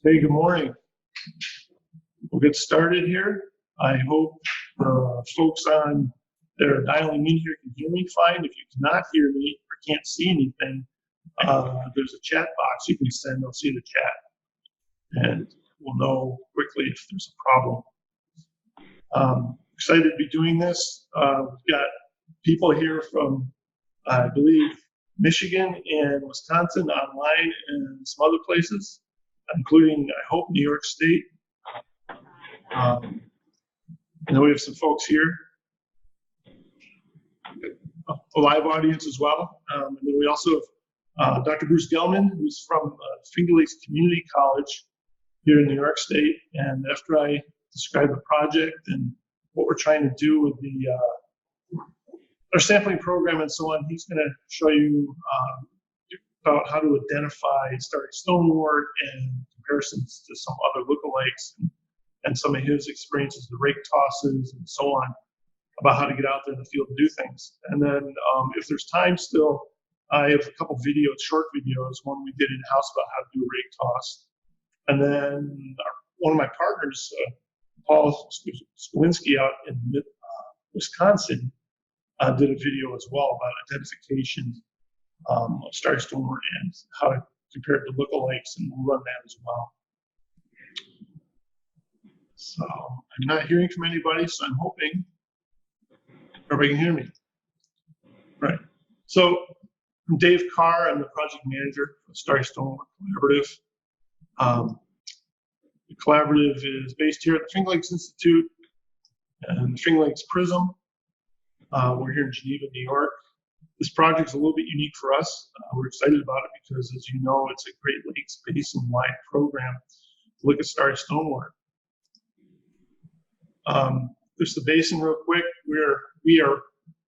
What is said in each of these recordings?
Hey, good morning. We'll get started here. I hope folks on that are dialing in here can hear me fine. If you cannot hear me or can't see anything, there's a chat box you can send. I'll see the chat, and we'll know quickly if there's a problem. Excited to be doing this. We've got people here from, I believe, Michigan and Wisconsin online and some other places, including, I hope, New York State. I know we have some folks here, a live audience as well. And then we also have Dr. Bruce Gelman, who's from Finger Lakes Community College here in New York State. And after I describe the project and what we're trying to do with our sampling program and so on, he's going to show you about how to identify Starry Stonewort and comparisons to some other lookalikes and some of his experiences, the rake tosses and so on, about how to get out there in the field and do things. And then if there's time still, I have a couple videos, short videos, one we did in-house about how to do a rake toss. And then one of my partners, Paul Skowinski out in Wisconsin, did a video as well about identification of Starry Stonewort and how to compare it to lookalikes, and we'll run that as well. So I'm not hearing from anybody, so I'm hoping everybody can hear me. Right. So I'm Dave Carr. I'm the project manager for Starry Stonewort Collaborative. The collaborative is based here at the Finger Lakes Institute and the Finger Lakes Prism. We're here in Geneva, New York. This project is a little bit unique for us. We're excited about it because, as you know, it's a Great Lakes Basin-wide program to look at Starry Stonewort. Just the basin real quick. We are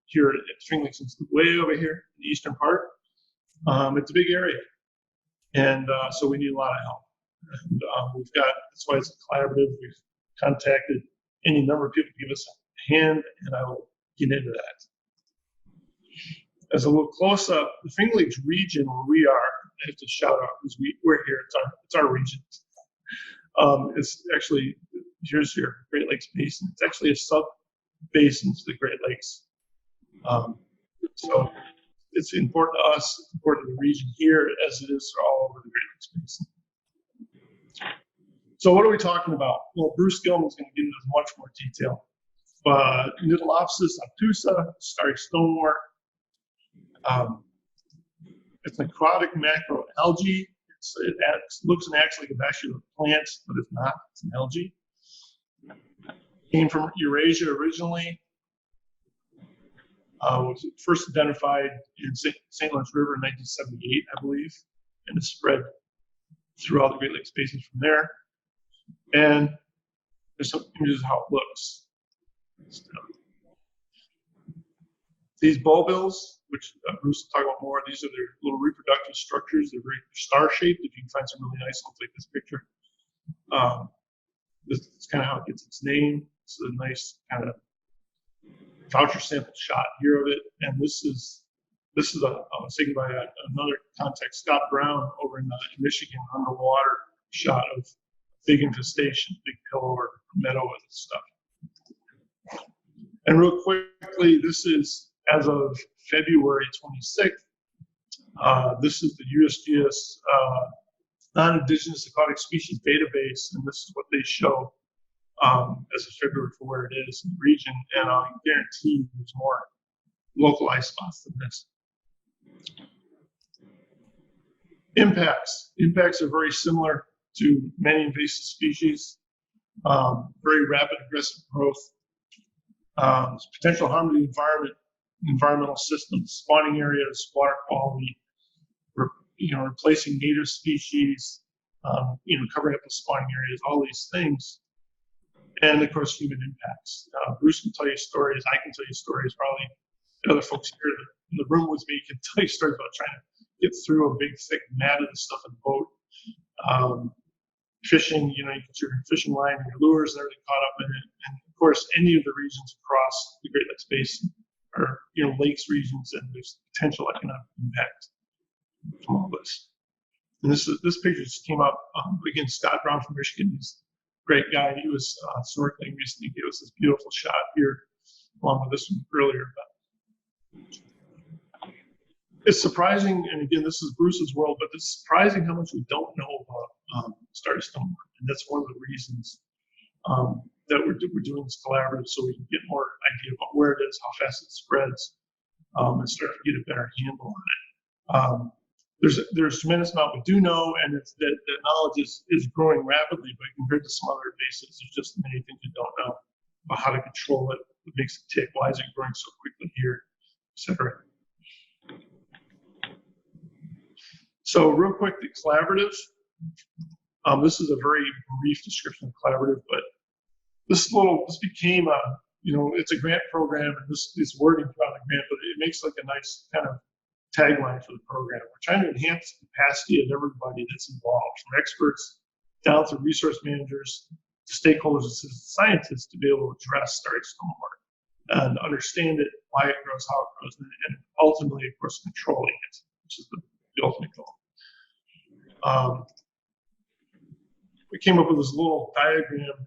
here at Finger Lakes Institute, way over here in the eastern part. It's a big area, and so we need a lot of help. And that's why it's a collaborative. We've contacted any number of people to give us a hand, and I will get into that. As a little close up, the Finger Lakes region where we are, I have to shout out because we're here. It's our region. It's actually, here's your Great Lakes Basin. It's actually a sub-basin to the Great Lakes. So it's important to us, it's important to the region here as it is all over the Great Lakes Basin. So what are we talking about? Well, Bruce Gilman is going to get into much more detail. But Nidolopsis obtusa, Starry Stonewort. It's an aquatic macroalgae. It looks and acts like a bacterial plant, but it's not. It's an algae. Came from Eurasia originally. Was first identified in St. Lawrence River in 1978, I believe, and it spread throughout the Great Lakes Basin from there. And there's some images of how it looks. These bulbils, which Bruce will talk about more, these are their little reproductive structures. They're very star-shaped. If you can find some really nice ones like this picture. This is kind of how it gets its name. It's a nice kind of voucher sample shot here of it. And this is taken by another contact, Scott Brown, over in Michigan, underwater shot of big infestation, big pillow or meadow and stuff. And real quickly, this is as of February 26th. This is the USGS Non-Indigenous Aquatic Species Database, and this is what they show as of February for where it is in the region. And I guarantee there's more localized spots than this. Impacts are very similar to many invasive species. Very rapid, aggressive growth. Potential harm to the environmental systems, spawning areas, water quality, replacing native species, covering up the spawning areas, all these things. And of course, human impacts. Bruce can tell you stories. I can tell you stories. Probably the other folks here in the room with me can tell you stories about trying to get through a big, thick mat of this stuff in a boat. Fishing, you get your fishing line and your lures and everything caught up in it. And of course, any of the regions across the Great Lakes Basin are, lakes regions, and there's potential economic impact from all this. And this picture just came up again. Scott Brown from Michigan, he's a great guy. He was snorkeling recently, gave us this beautiful shot here, along with this one earlier. But it's surprising, and again, this is Bruce's world, but it's surprising how much we don't know about Starry Stonewort, and that's one of the reasons that we're doing this collaborative, so we can get more idea about where it is, how fast it spreads, and start to get a better handle on it. There's a tremendous amount we do know, and it's that knowledge is growing rapidly, but compared to some other bases, there's just many things you don't know about how to control it, what makes it tick, why is it growing so quickly here, etc. So real quick, the collaborative. This is a very brief description of collaborative, but this became it's a grant program, and this wording throughout the grant, but it makes like a nice kind of tagline for the program. We're trying to enhance the capacity of everybody that's involved, from experts down to resource managers to stakeholders and scientists, to be able to address Starry Stonewort and understand it, why it grows, how it grows, and ultimately, of course, controlling it, which is the ultimate goal. We came up with this little diagram.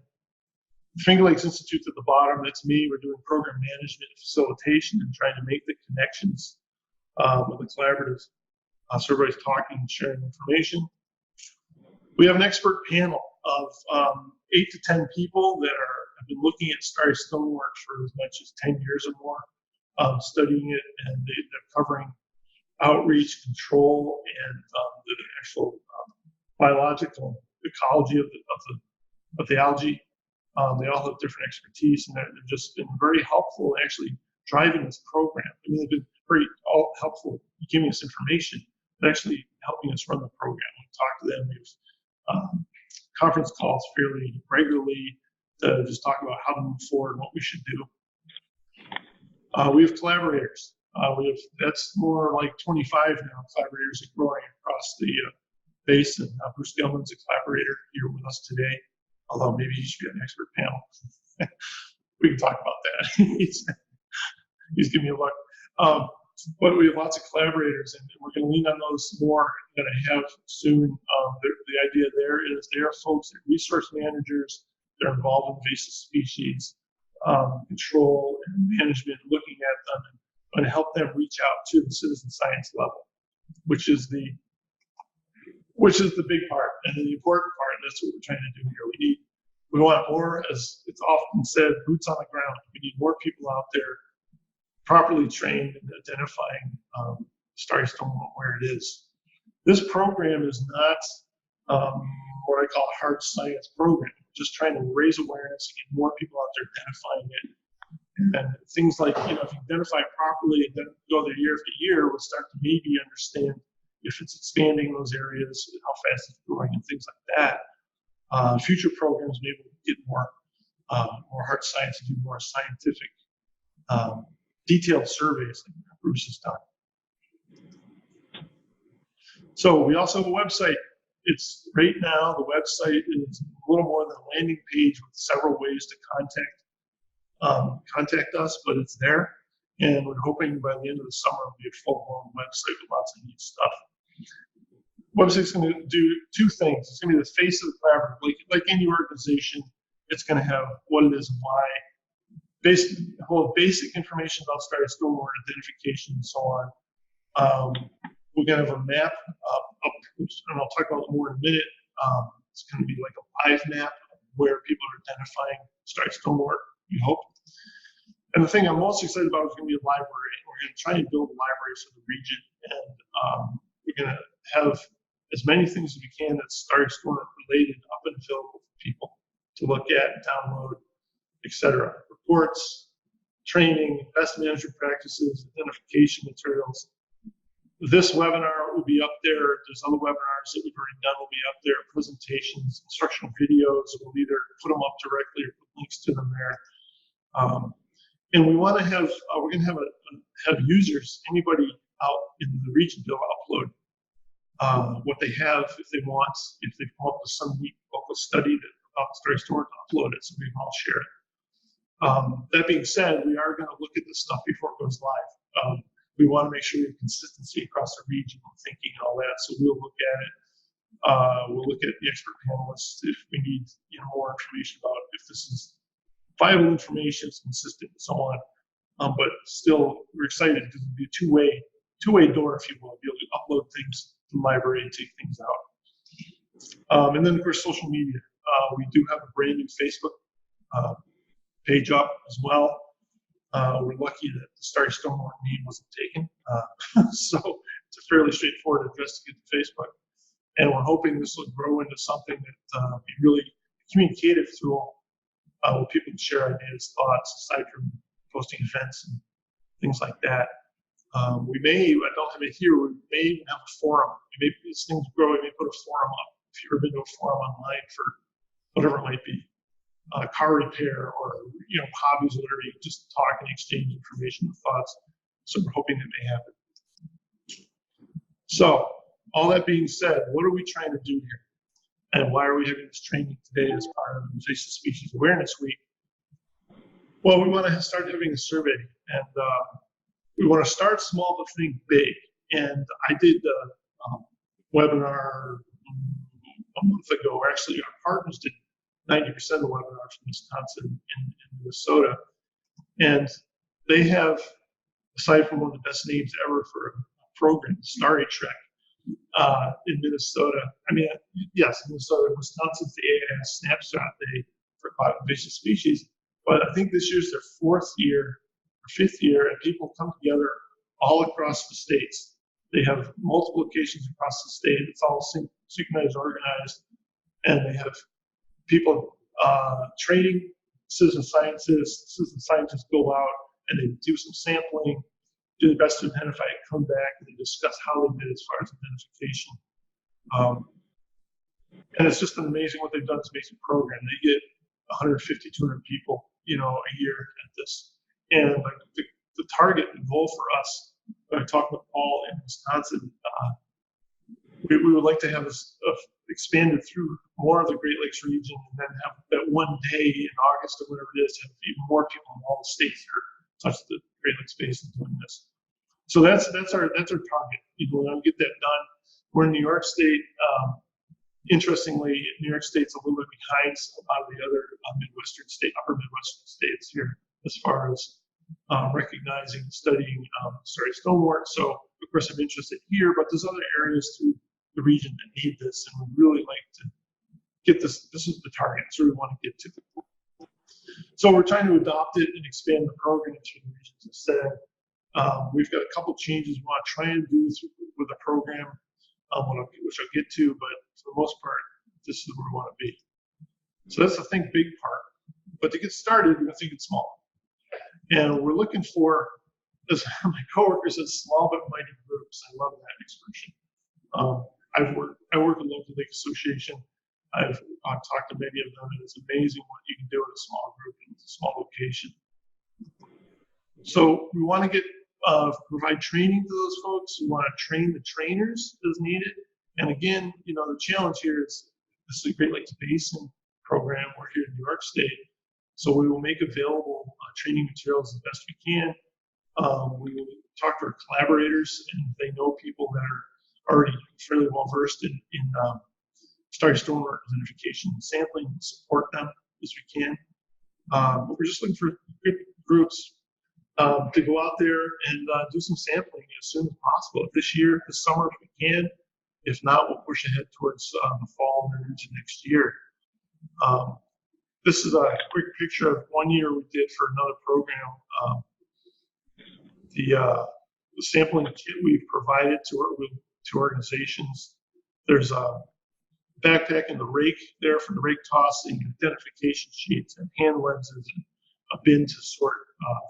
Finger Lakes Institute at the bottom, that's me. We're doing program management and facilitation and trying to make the connections with the collaborative. So everybody's talking and sharing information. We have an expert panel of 8 to 10 people that have been looking at Starry Stonewort for as much as 10 years or more, studying it, and they're covering outreach, control, and the actual biological ecology of the algae. They all have different expertise, and they've just been very helpful in actually driving this program. I mean, they've been very helpful giving us information, but actually helping us run the program. We talk to them. We have conference calls fairly regularly to just talk about how to move forward and what we should do. We have collaborators. That's more like 25 now. Collaborators are growing across the basin. Bruce Gelman's a collaborator here with us today, although maybe he should be on an expert panel. We can talk about that. He's giving me a look. But we have lots of collaborators, and we're going to lean on those more than I have soon. The idea there is they are folks, they're resource managers, they're involved in invasive species control and management, looking at them and help them reach out to the citizen science level, which is the big part and the important part, and that's what we're trying to do here. We want more, as it's often said, boots on the ground. We need more people out there properly trained in identifying Starry Stonewort where it is. This program is not what I call a hard science program. We're just trying to raise awareness and get more people out there identifying it. And things like, if you identify it properly and then go there year after year, we'll start to maybe understand if it's expanding in those areas, how fast it's growing, and things like that. Future programs maybe will get more hard science and do more scientific detailed surveys like Bruce has done. So we also have a website. It's right now, the website is a little more than a landing page with several ways to contact us, but it's there. And we're hoping by the end of the summer it'll be a full-blown website with lots of neat stuff. Website's going to do two things. It's going to be the face of the collaborative. Like any organization, it's going to have what it is and why. Basic information about Starry Stonewort, identification, and so on. We're going to have a map up, and I'll talk about it more in a minute. It's going to be like a live map of where people are identifying Starry Stonewort, we hope. And the thing I'm most excited about is going to be a library. We're going to try and build a library for the region, and we're going to have as many things as we can that's Starry Stonewort related up and available for people to look at, download, etc. Reports, training, best management practices, identification materials. This webinar will be up there. There's other webinars that we've already done will be up there, presentations, instructional videos. We'll either put them up directly or put links to them there. And we want to have, we're going to have users, anybody out in the region, they'll upload what they have if they want, if they've come up with some neat local study about Starry Stonewort, upload it so we can all share it. That being said, we are going to look at this stuff before it goes live. We want to make sure we have consistency across the region and thinking and all that, so we'll look at it. We'll look at the expert panelists if we need more information about if this is viable information, it's consistent, and so on. But still, we're excited because it'll be a two-way door, if you will. Be able to upload things to the library and take things out. And then, of course, social media. We do have a brand new Facebook page up as well. We're lucky that the Starry Stonewort name wasn't taken. So it's a fairly straightforward address to get to Facebook. And we're hoping this will grow into something that be really communicative tool where people can share ideas, thoughts, aside from posting events and things like that. We may, I don't have it here, we may even have a forum. Maybe as things grow, we may put a forum up. If you've ever been to a forum online for whatever it might be, car repair or hobbies or whatever, you can just talk and exchange information and thoughts. So we're hoping that may happen. So all that being said, what are we trying to do here? And why are we having this training today as part of Invasive Species Awareness Week? Well, we want to start having a survey, and we want to start small but think big. And I did a webinar a month ago, or actually our partners did 90% of the webinars from Wisconsin and Minnesota. And they have, aside from one of the best names ever for a program, Starry Trek, in Minnesota. I mean, yes, in Minnesota, Wisconsin's the AIS snapshot day for invasive species. But I think this year's their fourth year or fifth year, and people come together all across the states. They have multiple locations across the state. It's all synchronized, organized, and they have people training citizen scientists. Citizen scientists go out and they do some sampling, do the best to identify it, come back, and they discuss how they did as far as identification. And it's just amazing what they've done. It's an amazing program. They get 150, 200 people, a year at this. And like the target and goal for us, when I talked with Paul in Wisconsin, we would like to have this expanded through more of the Great Lakes region, and then have that one day in August or whatever it is, have even more people in all the states that are touch the Great Lakes Basin doing this. So that's our target. When we get that done, we're in New York State. Interestingly, New York State's a little bit behind a lot of the other upper Midwestern states here as far as recognizing and studying Starry Stonewort. So of course I'm interested here, but there's other areas through the region that need this, and we'd really like to get this. This is the target, so we want to get to. So we're trying to adopt it and expand the program to the regions instead. We've got a couple changes we want to try and do with the program, which I'll get to, but for the most part, this is where we want to be. So that's the think big part. But to get started, we're going to think it small. And we're looking for, as my coworker says, small but mighty groups. I love that expression. I work with local lake association. I've talked to many of them, and it's amazing what you can do in a small group in a small location. So we want to provide training to those folks. We want to train the trainers as needed. And again, the challenge here is this is a Great Lakes Basin program. We're here in New York State, so we will make available training materials as best we can. We will talk to our collaborators, and they know people that are already fairly well versed in Starry Stonewort identification and sampling, and support them as we can. But we're just looking for good groups to go out there and do some sampling as soon as possible. This year, this summer, if we can. If not, we'll push ahead towards the fall and into next year. This is a quick picture of one year we did for another program. The sampling kit we've provided to organizations. There's a backpack and the rake there for the rake tossing, identification sheets and hand lenses, and a bin to sort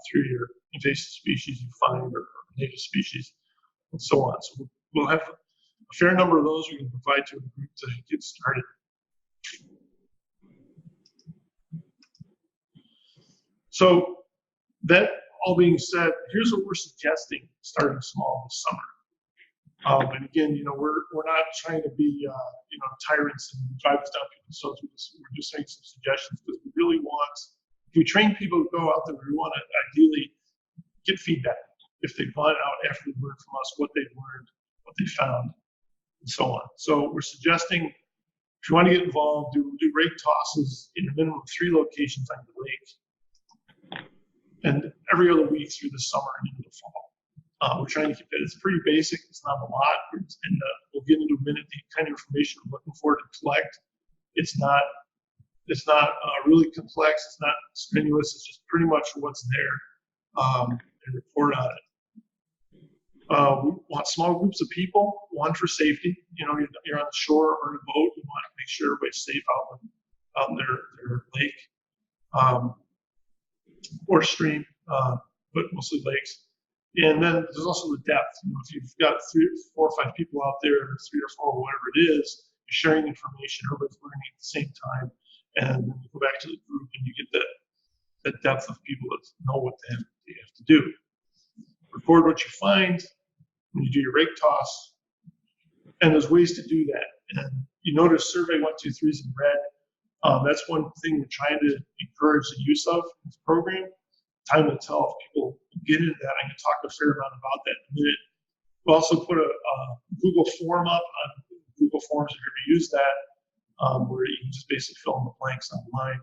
through your invasive species you find or native species and so on. So we'll have a fair number of those we can provide to a group to get started. So that all being said, here's what we're suggesting starting small this summer. And again, we're not trying to be tyrants and drive us down people's throats. We're just saying some suggestions because we really want, if we train people to go out there, we want to ideally get feedback if they've gone out after they've learned from us what they've learned, what they found. and so on. So we're suggesting, if you want to get involved, do rake tosses in a minimum of 3 locations on the lake, and every other week through the summer and into the fall. We're trying to keep that. It's pretty basic. It's not a lot. And we'll get into a minute the kind of information we're looking for to collect. It's not really complex. It's not strenuous. It's just pretty much what's there, and report on it. We want small groups of people. One, for safety. You're on the shore or in a boat. You want to make sure everybody's safe out in their lake or stream, but mostly lakes. And then there's also the depth. If you've got 3, 4, or 5 people out there, or 3 or 4, whatever it is, you're sharing information. Everybody's learning at the same time, and then you go back to the group and you get that depth of people that know what they have to do. Record what you find when you do your rake toss, and there's ways to do that. And you notice survey 1, 2, 3 is in red. That's one thing we're trying to encourage the use of in this program. Time will tell if people get into that. I'm going to talk a fair amount about that in a minute. We'll also put a Google form up on Google Forms if you ever use that, where you can just basically fill in the blanks online.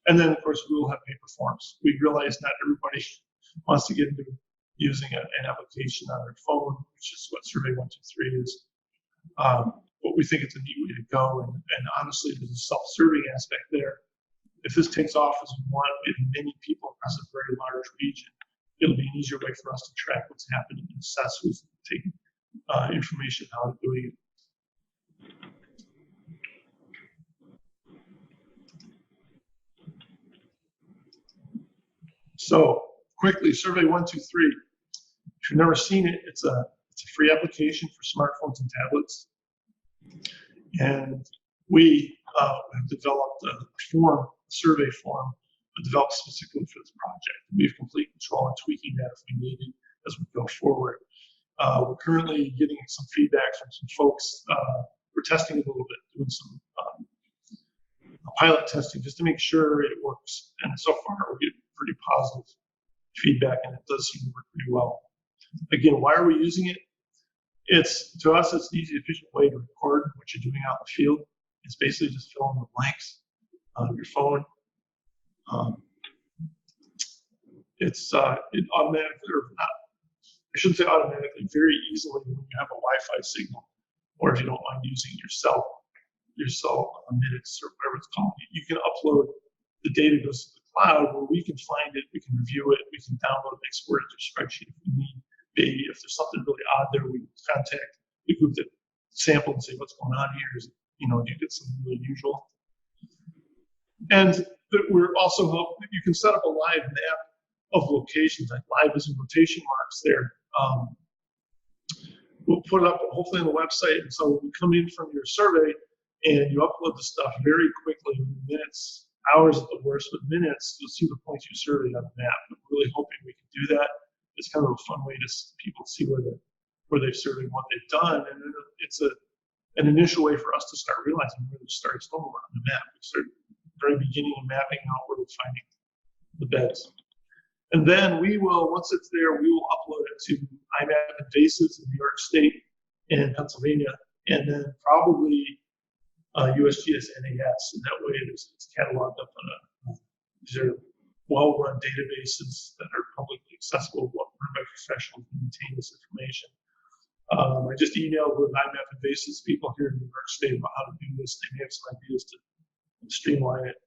And then, of course, we will have paper forms. We realize not everybody wants to get into using an application on their phone, which is what Survey 1, 2, 3 is. But we think it's a neat way to go. And honestly, there's a self-serving aspect there. If this takes off as we want, with many people across a very large region, it'll be an easier way for us to track what's happening and assess who's taking information, how they're doing it. So quickly, Survey 1, 2, 3. If you've never seen it, it's a free application for smartphones and tablets. And we have developed a form, a survey form, developed specifically for this project. We have complete control on tweaking that if we need it as we go forward. We're currently getting some feedback from some folks. We're testing it a little bit, doing some pilot testing just to make sure it works. And so far, we're getting pretty positive feedback, and it does seem to work pretty well. Again, why are we using it? To us, it's an easy, efficient way to record what you're doing out in the field. It's basically just filling the blanks on your phone. It automatically, or not, I shouldn't say automatically, very easily when you have a Wi-Fi signal, or if you don't mind using your cell minutes or whatever it's called, you can upload the data, goes to the cloud where we can find it, we can review it, we can download and export it to a spreadsheet if we need. Maybe if there's something really odd there, we contact the group that sampled and say, what's going on here? Do you get something really unusual? And we're also, you can set up a live map of locations, like live as in rotation marks there. We'll put it up hopefully on the website. And so when you come in from your survey and you upload the stuff very quickly, in minutes, hours at the worst, but minutes, you'll see the points you surveyed on the map. I'm really hoping we can do that. It's kind of a fun way to people see where they've surveyed, what they've done, and then it's an initial way for us to start realizing where the Starry Stonewort on the map. We start at the very beginning of mapping out where we're finding the beds, and then we will, once it's there, we will upload it to IMAP Invasives in New York State and Pennsylvania, and then probably USGS NAS, and that way it's cataloged up on these are well-run databases that are publicly accessible, run by professionals who maintain this information. I just emailed with IMAP Invasives people here in New York State about how to do this. They may have some ideas to streamline it.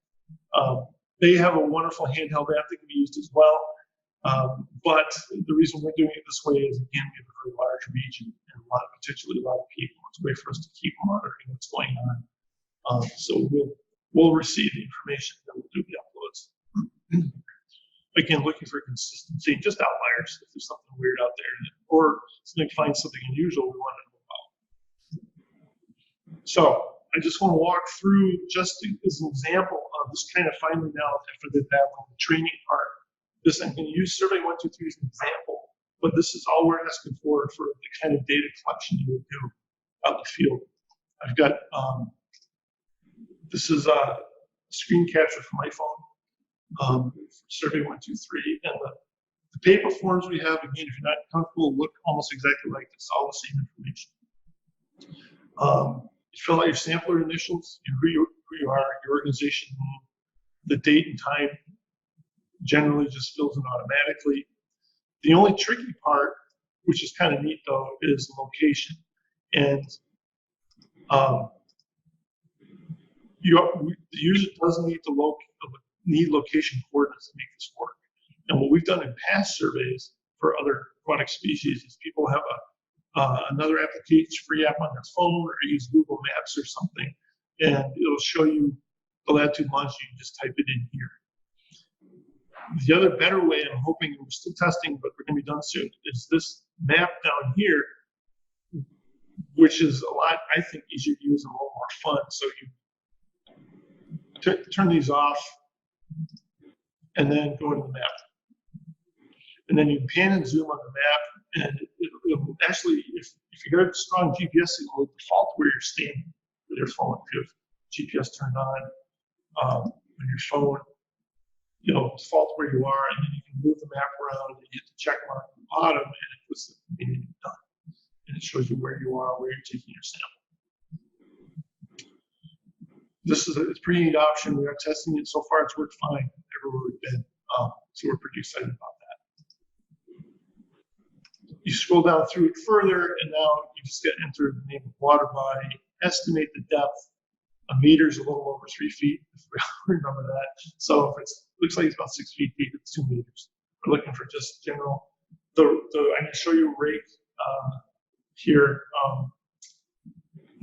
They have a wonderful handheld app that can be used as well. But the reason we're doing it this way is, again, we have a very large region and potentially a lot of people. It's a way for us to keep monitoring what's going on. So we'll receive the information, then we'll do the uploads. Again, looking for consistency, just outliers if there's something weird out there, or find something unusual we want to know about. So I just want to walk through, just as an example of this kind of finding out after the training part. I'm going to use Survey 1, 2, 3 as an example, but this is all we're asking for the kind of data collection you would do out in the field. I've got, this is a screen capture from my phone. Survey 1, 2, 3, and the paper forms we have, again, if you're not comfortable, look almost exactly like this, all the same information. You fill out your sampler initials, who you are, your organization name, the date and time generally just fills in automatically. The only tricky part, which is kind of neat though, is the location. And the user doesn't need location coordinates to make this work. And what we've done in past surveys for other aquatic species is people have another application, free app on their phone, or use Google Maps or something, and it'll show you the latitude longitude. You can just type it in here. The other better way, I'm hoping, we're still testing, but we're going to be done soon, is this map down here, which is a lot, I think, easier to use and a little more fun. So you turn these off and then go to the map. And then you pan and zoom on the map, and it'll actually, if you got a strong GPS signal, it'll default where you're standing with your phone. If you have GPS turned on your phone, it'll default where you are, and then you can move the map around, and you hit the check mark at the bottom, and it puts the meaning done. And it shows you where you are, where you're taking your sample. This is a pretty neat option. We are testing it. So far, it's worked fine everywhere we've been. So we're pretty excited about that. You scroll down through it further, and now you just get enter the name of water body, estimate the depth. A meter is a little over 3 feet, if we remember that. So if it looks like it's about 6 feet deep, it's 2 meters. We're looking for just general. I can show you a rake here.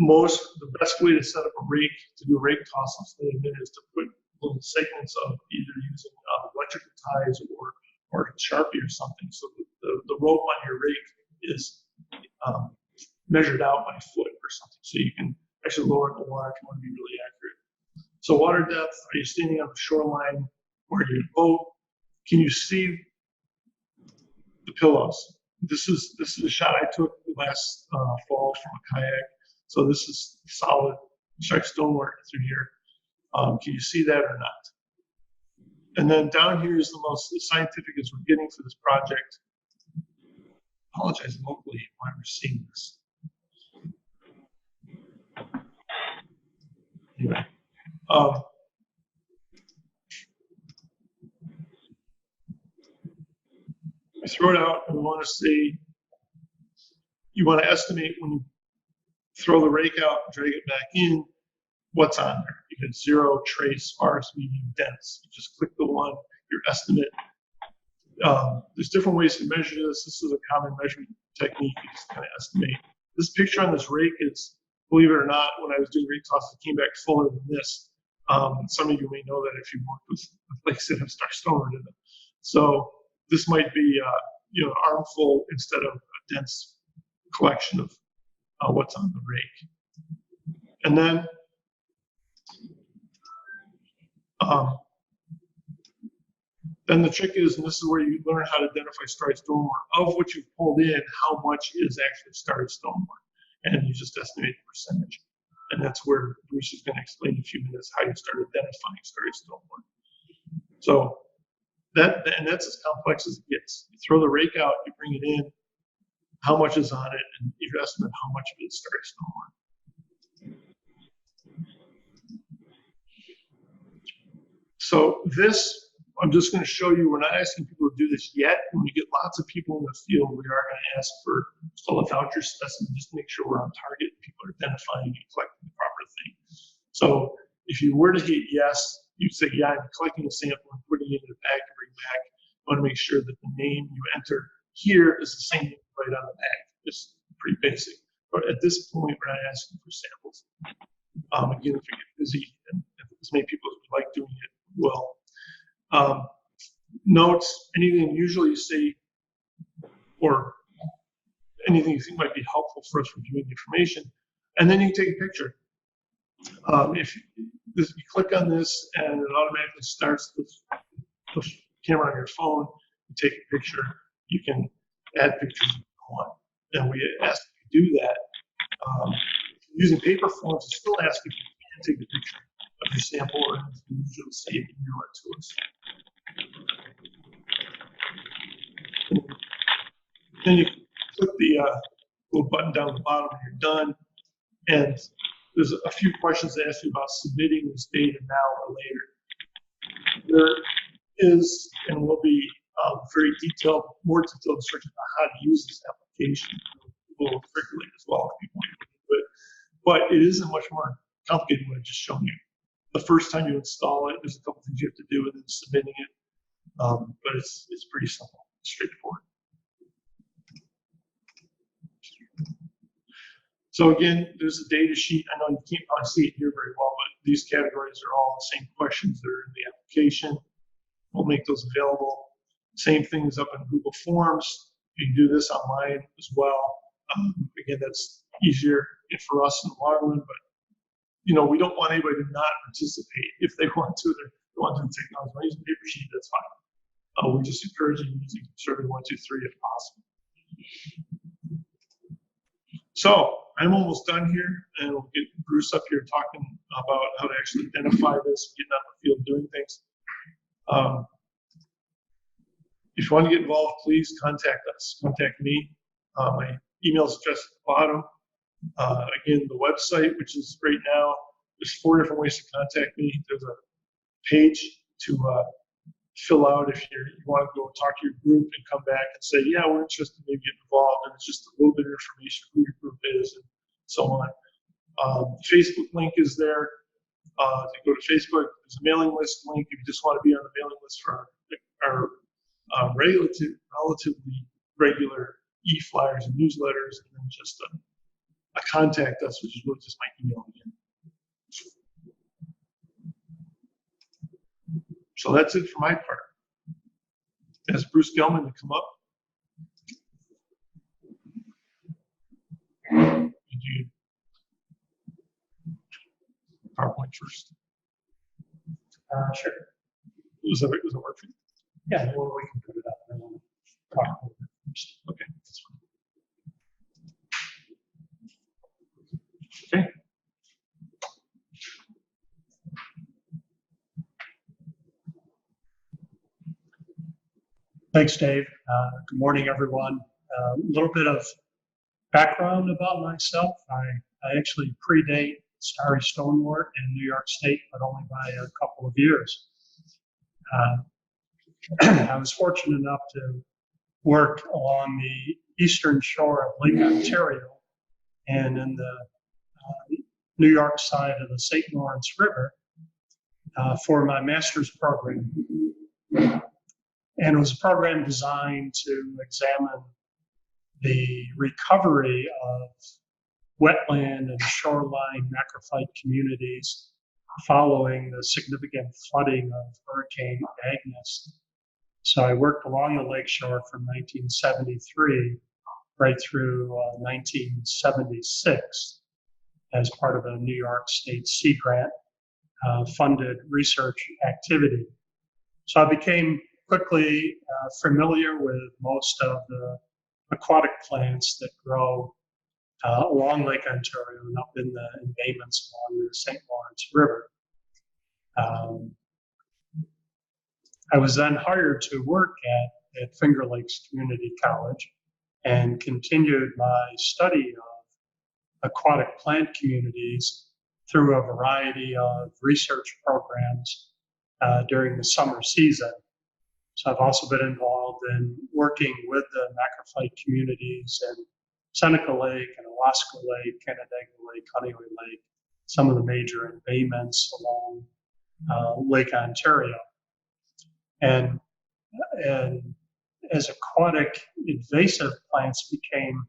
The best way to set up a rake, to do a rake toss in a minute, is to put little segments of either using electrical ties or Sharpie or something. So the rope on your rake is measured out by foot or something. So you can actually lower the water if you want to be really accurate. So water depth, are you standing on the shoreline or your boat? Can you see the pillows? This is a shot I took last fall from a kayak. So this is solid Starry Stonewort through here. Can you see that or not? And then down here is the most scientific as we're getting for this project. I apologize locally why we're seeing this. Anyway, we throw it out and we want to say, you want to estimate when you throw the rake out and drag it back in, what's on there. You get 0, trace, sparse, medium, dense. You just click the one, your estimate. There's different ways to measure this. This is a common measurement technique. You just kind of estimate. This picture on this rake is, believe it or not, when I was doing rake tosses, it came back fuller than this. Some of you may know that if you worked with lakes that have Starry Stonewort in them. So this might be an armful instead of a dense collection of what's on the rake. And then the trick is, and this is where you learn how to identify Starry Stonewort, of what you've pulled in, how much is actually Starry Stonewort. And you just estimate the percentage. And that's where Bruce is going to explain in a few minutes how you start identifying Starry Stonewort. So that's as complex as it gets. You throw the rake out, you bring it in, how much is on it, and you estimate how much of it is Starry Stonewort. So this, I'm just going to show you, we're not asking people to do this yet. When we get lots of people in the field, we are going to ask for a voucher specimen just to make sure we're on target and people are identifying and collecting the proper thing. So if you were to hit yes, you'd say, yeah, I'm collecting a sample and putting it in a bag to bring back. I want to make sure that the name you enter here is the same name right on the bag. It's pretty basic. But at this point, we're not asking for samples. Again, if we get busy and as many people as would like doing it, will. Notes, anything usually you say, or anything you think might be helpful for us reviewing the information, and then you can take a picture. If you click on this and it automatically starts the camera on your phone, you take a picture, you can add pictures if you want. And we ask if you do that. Using paper forms, it still asks if you can take a picture of your sample, or you usually say you can email it to us. Then you click the little button down at the bottom when you're done, And there's a few questions they ask you about submitting this data now or later. There is and will be very detailed, more detailed instructions on how to use this application. We'll circulate as well if people want to do it. But it is a much more complicated than what I've just shown you. The first time you install it, there's a couple things you have to do and then submitting it. But it's pretty simple, straightforward. So again, there's a data sheet. I know you can't probably see it here very well, but these categories are all the same questions that are in the application. We'll make those available. Same thing is up in Google Forms. You can do this online as well. Again, that's easier for us in the long run, but you know, we don't want anybody to not participate. If they want to, they want to do technology. When using paper sheet, that's fine. We're just encouraging using Survey 1, 2, 3 if possible. So I'm almost done here, and we'll get Bruce up here talking about how to actually identify this, getting out in the field doing things. If you want to get involved, please contact us. Contact me. My email is addressed at the bottom. Again, the website, which is right now, there's 4 different ways to contact me. There's a page to fill out if you want to go talk to your group and come back and say, yeah, we're interested in maybe getting involved, and it's just a little bit of information who your group is and so on. The Facebook link is there. If you go to Facebook, there's a mailing list link if you just want to be on the mailing list for our relatively regular e-flyers and newsletters, and then just a contact us, which is really just my email again. So that's it for my part. Ask Bruce Gelman to come up. Do PowerPoint first. Sure. Was it work for you? Yeah, well, we can put it up and then talk over it first. Okay, that's fine. Okay. Thanks, Dave. Good morning, everyone. A little bit of background about myself. I actually predate Starry Stonewort in New York State, but only by a couple of years. I was fortunate enough to work along the eastern shore of Lake Ontario and in the New York side of the St. Lawrence River for my master's program. And it was a program designed to examine the recovery of wetland and shoreline macrophyte communities following the significant flooding of Hurricane Agnes. So I worked along the lakeshore from 1973 right through 1976 as part of a New York State Sea Grant funded research activity. So I became quickly familiar with most of the aquatic plants that grow along Lake Ontario and up in the embayments along the St. Lawrence River. I was then hired to work at Finger Lakes Community College and continued my study of aquatic plant communities through a variety of research programs during the summer season. So I've also been involved in working with the macrophyte communities in Seneca Lake and Alaska Lake, Canandaigua Lake, Honeyway Lake, some of the major embayments along Lake Ontario. And as aquatic invasive plants became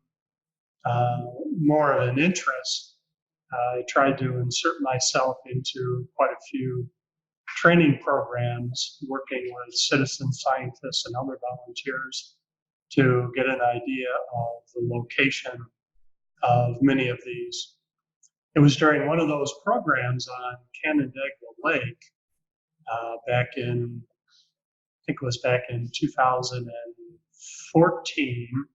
more of an interest, I tried to insert myself into quite a few training programs, working with citizen scientists and other volunteers to get an idea of the location of many of these. It was during one of those programs on Canandaigua Lake back in, I think it was back in 2014,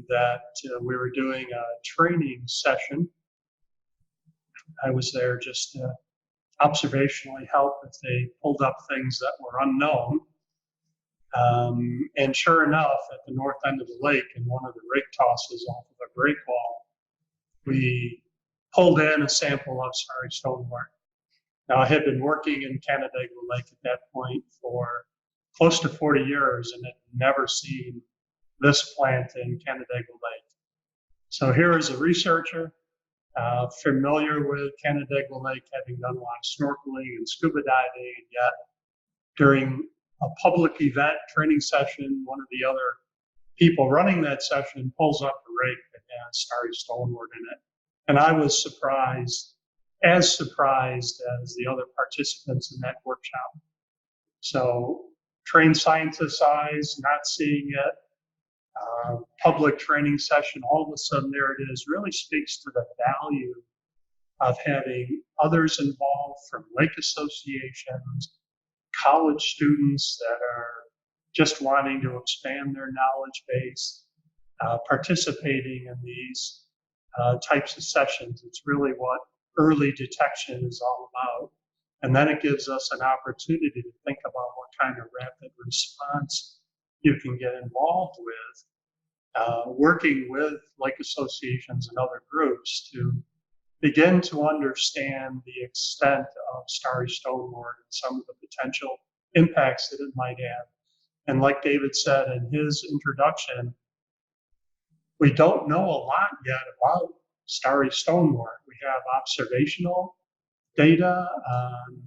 that we were doing a training session. I was there just to observationally help if they pulled up things that were unknown. And sure enough, at the north end of the lake, in one of the rake tosses off of a breakwall, we pulled in a sample of Starry Stonewort. Now, I had been working in Canandaigua Lake at that point for close to 40 years and had never seen this plant in Canandaigua Lake. So here is a researcher, familiar with Canandaigua Lake, having done a lot of snorkeling and scuba diving, and yet during a public event training session, one of the other people running that session pulls up a rake that has Starry Stonewort in it. And I was surprised as the other participants in that workshop. So trained scientist eyes, not seeing it, public training session, all of a sudden there it is, really speaks to the value of having others involved from lake associations, college students that are just wanting to expand their knowledge base, participating in these types of sessions. It's really what early detection is all about. And then it gives us an opportunity to think about what kind of rapid response you can get involved with, working with lake associations and other groups to begin to understand the extent of Starry Stonewort and some of the potential impacts that it might have. And like David said in his introduction, we don't know a lot yet about Starry Stonewort. We have observational data on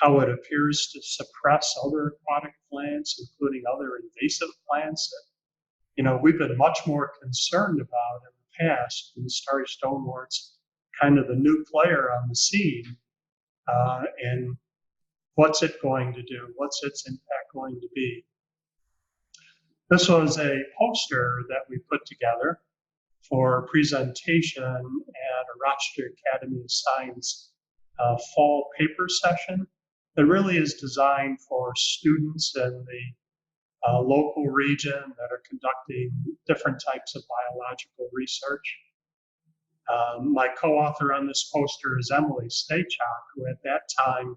how it appears to suppress other aquatic plants, including other invasive plants that, we've been much more concerned about in the past. And Starry Stonewort's kind of the new player on the scene. And what's it going to do? What's its impact going to be? This was a poster that we put together for presentation at a Rochester Academy of Science fall paper session that really is designed for students in the local region that are conducting different types of biological research. My co-author on this poster is Emily Stachok, who at that time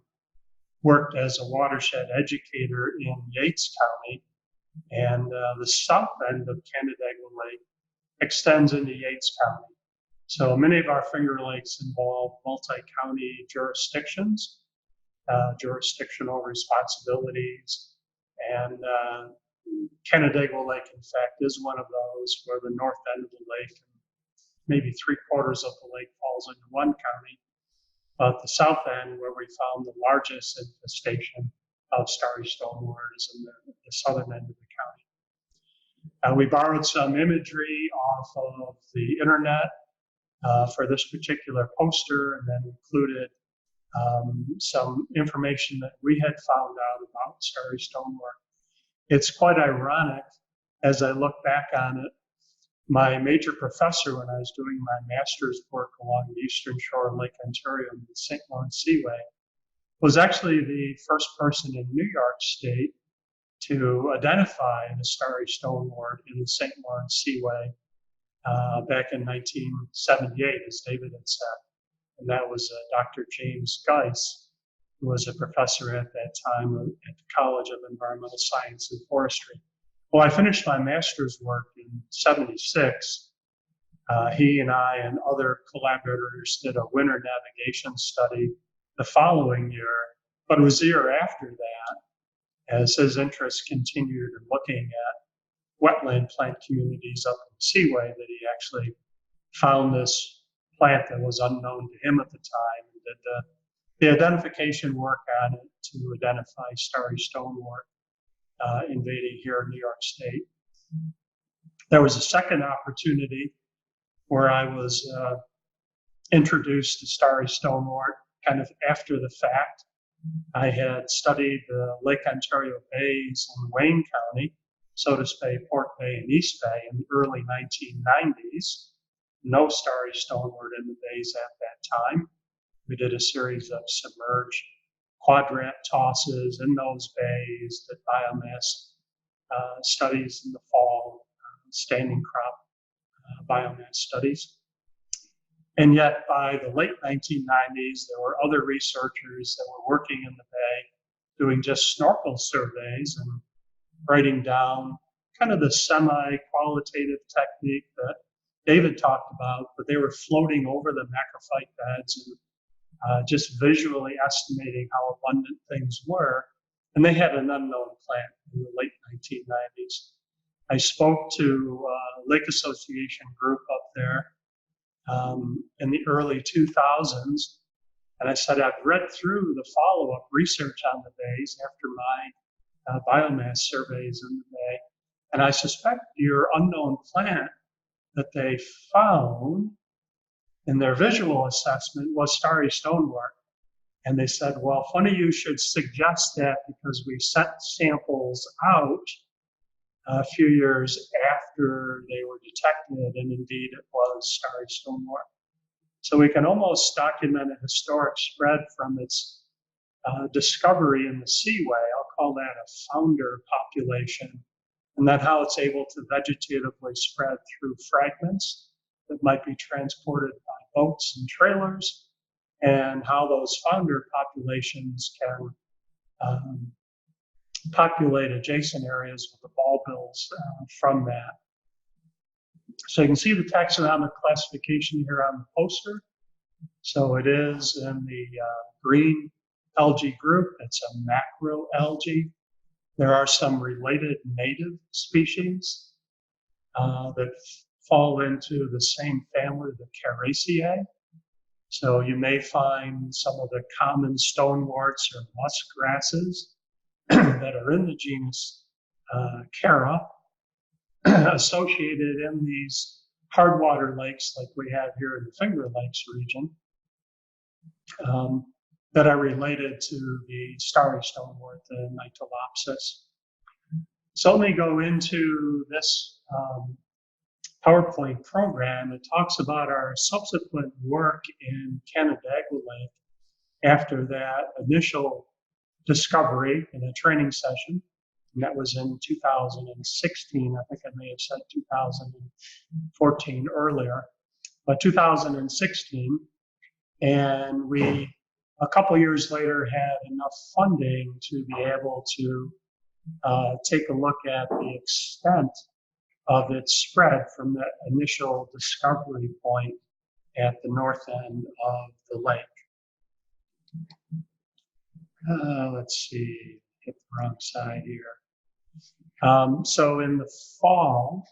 worked as a watershed educator in Yates County, and the south end of Canandaigua Lake extends into Yates County. So many of our Finger Lakes involve multi-county jurisdictions, jurisdictional responsibilities, and Canandaigua Lake, in fact, is one of those where the north end of the lake, and maybe 3/4 of the lake falls into one county, but the south end, where we found the largest infestation of Starry Stonewort, is in the southern end of the county. We borrowed some imagery off of the internet for this particular poster, and then included some information that we had found out about Starry Stonewort. It's quite ironic as I look back on it. My major professor, when I was doing my master's work along the eastern shore of Lake Ontario in the St. Lawrence Seaway, was actually the first person in New York State to identify the Starry Stonewort in the St. Lawrence Seaway back in 1978, as David had said. And that was Dr. James Geis, who was a professor at that time at the College of Environmental Science and Forestry. Well, I finished my master's work in '76. He and I and other collaborators did a winter navigation study the following year, but it was the year after that, as his interest continued in looking at wetland plant communities up in the Seaway, that he actually found this plant that was unknown to him at the time, and did the identification work on it to identify Starry Stonewort invading here in New York State. There was a second opportunity where I was introduced to Starry Stonewort kind of after the fact. I had studied the Lake Ontario bays in Wayne County, Sodus Bay, Port Bay, and East Bay in the early 1990s. No Starry Stonewort in the bays at that time. We did a series of submerged quadrant tosses in those bays, did biomass studies in the fall, standing crop biomass studies. And yet by the late 1990s, there were other researchers that were working in the bay doing just snorkel surveys and writing down kind of the semi-qualitative technique that David talked about, but they were floating over the macrophyte beds and just visually estimating how abundant things were. And they had an unknown plant in the late 1990s. I spoke to a Lake Association group up there in the early 2000s. And I said, I've read through the follow-up research on the bays after my biomass surveys in the bay. And I suspect your unknown plant that they found in their visual assessment was Starry Stonewort. And they said, well, funny you should suggest that, because we sent samples out a few years after they were detected, and indeed it was Starry Stonewort. So we can almost document a historic spread from its discovery in the seaway. I'll call that a founder population, and then how it's able to vegetatively spread through fragments that might be transported by boats and trailers, and how those founder populations can populate adjacent areas with the bulbils from that. So you can see the taxonomic classification here on the poster. So it is in the green algae group. It's a macroalgae. There are some related native species that fall into the same family, the Cariaceae. So you may find some of the common stoneworts or musk grasses that are in the genus Cara associated in these hard water lakes like we have here in the Finger Lakes region that are related to the Starry Stonewort, the Nitolopsis. So let me go into this PowerPoint program. It talks about our subsequent work in Canandaigua Lake after that initial discovery in a training session. And that was in 2016. I think I may have said 2014 earlier, but 2016. And we, a couple years later, had enough funding to be able to take a look at the extent of its spread from the initial discovery point at the north end of the lake. Let's see, hit the wrong side here. So in the fall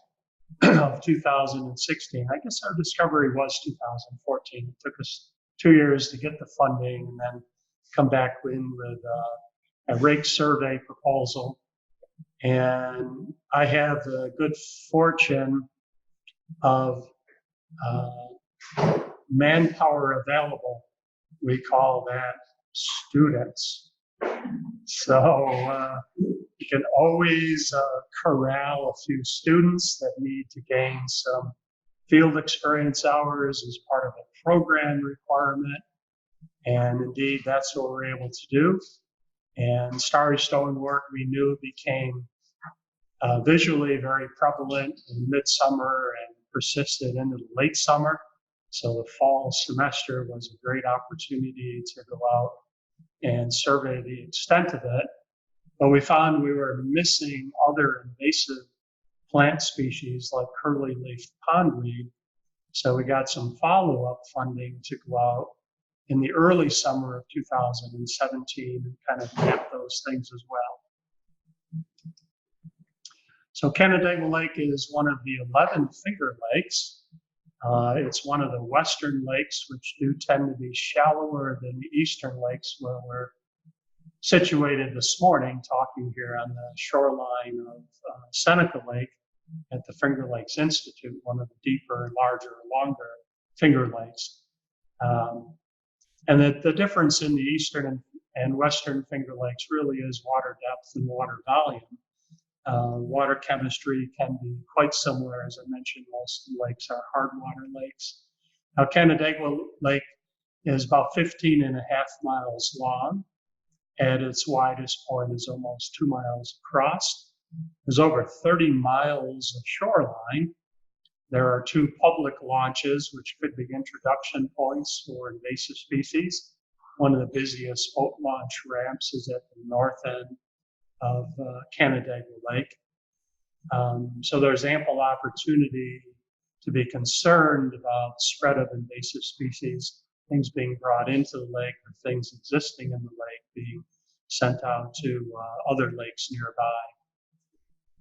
of 2016, I guess our discovery was 2014. It took us 2 years to get the funding and then come back in with a rake survey proposal. And I have the good fortune of manpower available. We call that students. So you can always corral a few students that need to gain some field experience hours as part of a program requirement. And indeed, that's what we're able to do. And Starry Stonewort, we knew, became visually very prevalent in midsummer and persisted into the late summer. So the fall semester was a great opportunity to go out and survey the extent of it. But we found we were missing other invasive plant species like curly-leaf pondweed. So we got some follow-up funding to go out in the early summer of 2017 and kind of map those things as well. So Canandaigua Lake is one of the 11 Finger Lakes. It's one of the western lakes, which do tend to be shallower than the eastern lakes where we're situated this morning, talking here on the shoreline of Seneca Lake at the Finger Lakes Institute, one of the deeper, larger, longer Finger Lakes. And the difference in the eastern and western Finger Lakes really is water depth and water volume. Water chemistry can be quite similar. As I mentioned, most lakes are hard water lakes. Now, Canandaigua Lake is about 15 and a half miles long. At its widest point is almost 2 miles across. There's over 30 miles of shoreline. There are 2 public launches, which could be introduction points for invasive species. One of the busiest boat launch ramps is at the north end of Canandaigua Lake. So there's ample opportunity to be concerned about spread of invasive species, things being brought into the lake or things existing in the lake being sent out to other lakes nearby.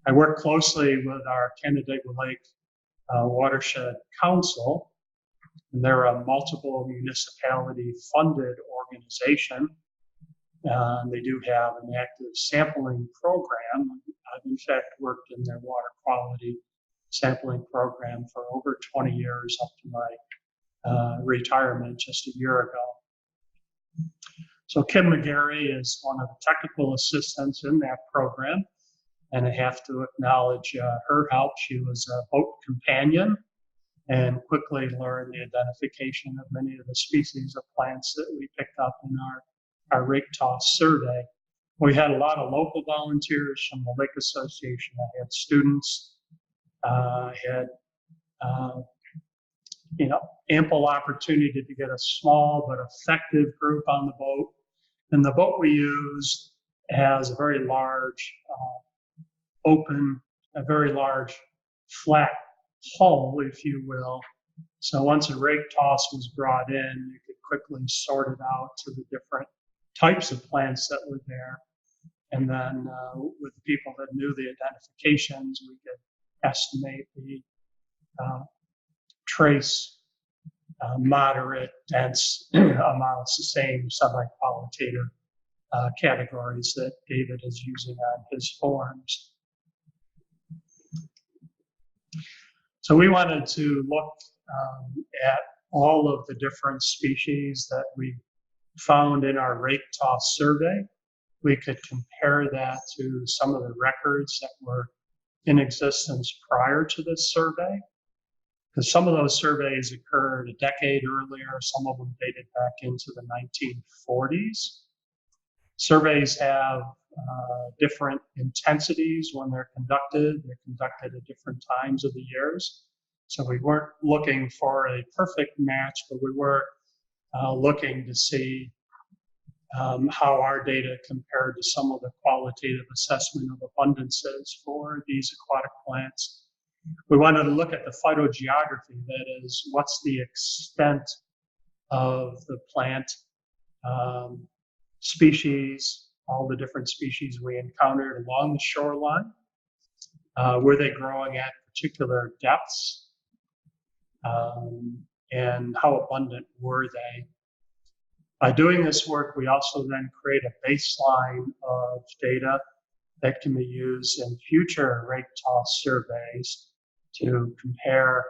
I work closely with our Canandaigua Lake Watershed Council, and they're a multiple municipality funded organization. They do have an active sampling program. I've in fact worked in their water quality sampling program for over 20 years up to my retirement just a year ago. So Kim McGarry is one of the technical assistants in that program, and I have to acknowledge her help. She was a boat companion and quickly learned the identification of many of the species of plants that we picked up in our rake toss survey. We had a lot of local volunteers from the Lake Association. I had students, I had ample opportunity to get a small but effective group on the boat. And the boat we use has a very large a very large flat hull, if you will. So once a rake toss was brought in, you could quickly sort it out to the different types of plants that were there. And then with the people that knew the identifications, we could estimate the trace, moderate, dense amounts, the same semi-qualitative categories that David is using on his forms. So we wanted to look at all of the different species that we found in our rake toss survey. We could compare that to some of the records that were in existence prior to this survey, because some of those surveys occurred a decade earlier, some of them dated back into the 1940s. Surveys have different intensities when they're conducted. They're conducted at different times of the years. So we weren't looking for a perfect match, but we were looking to see how our data compared to some of the qualitative assessment of abundances for these aquatic plants. We wanted to look at the phytogeography, that is, what's the extent of the plant species, all the different species we encountered along the shoreline. Were they growing at particular depths? And how abundant were they? By doing this work, we also then create a baseline of data that can be used in future rake toss surveys to compare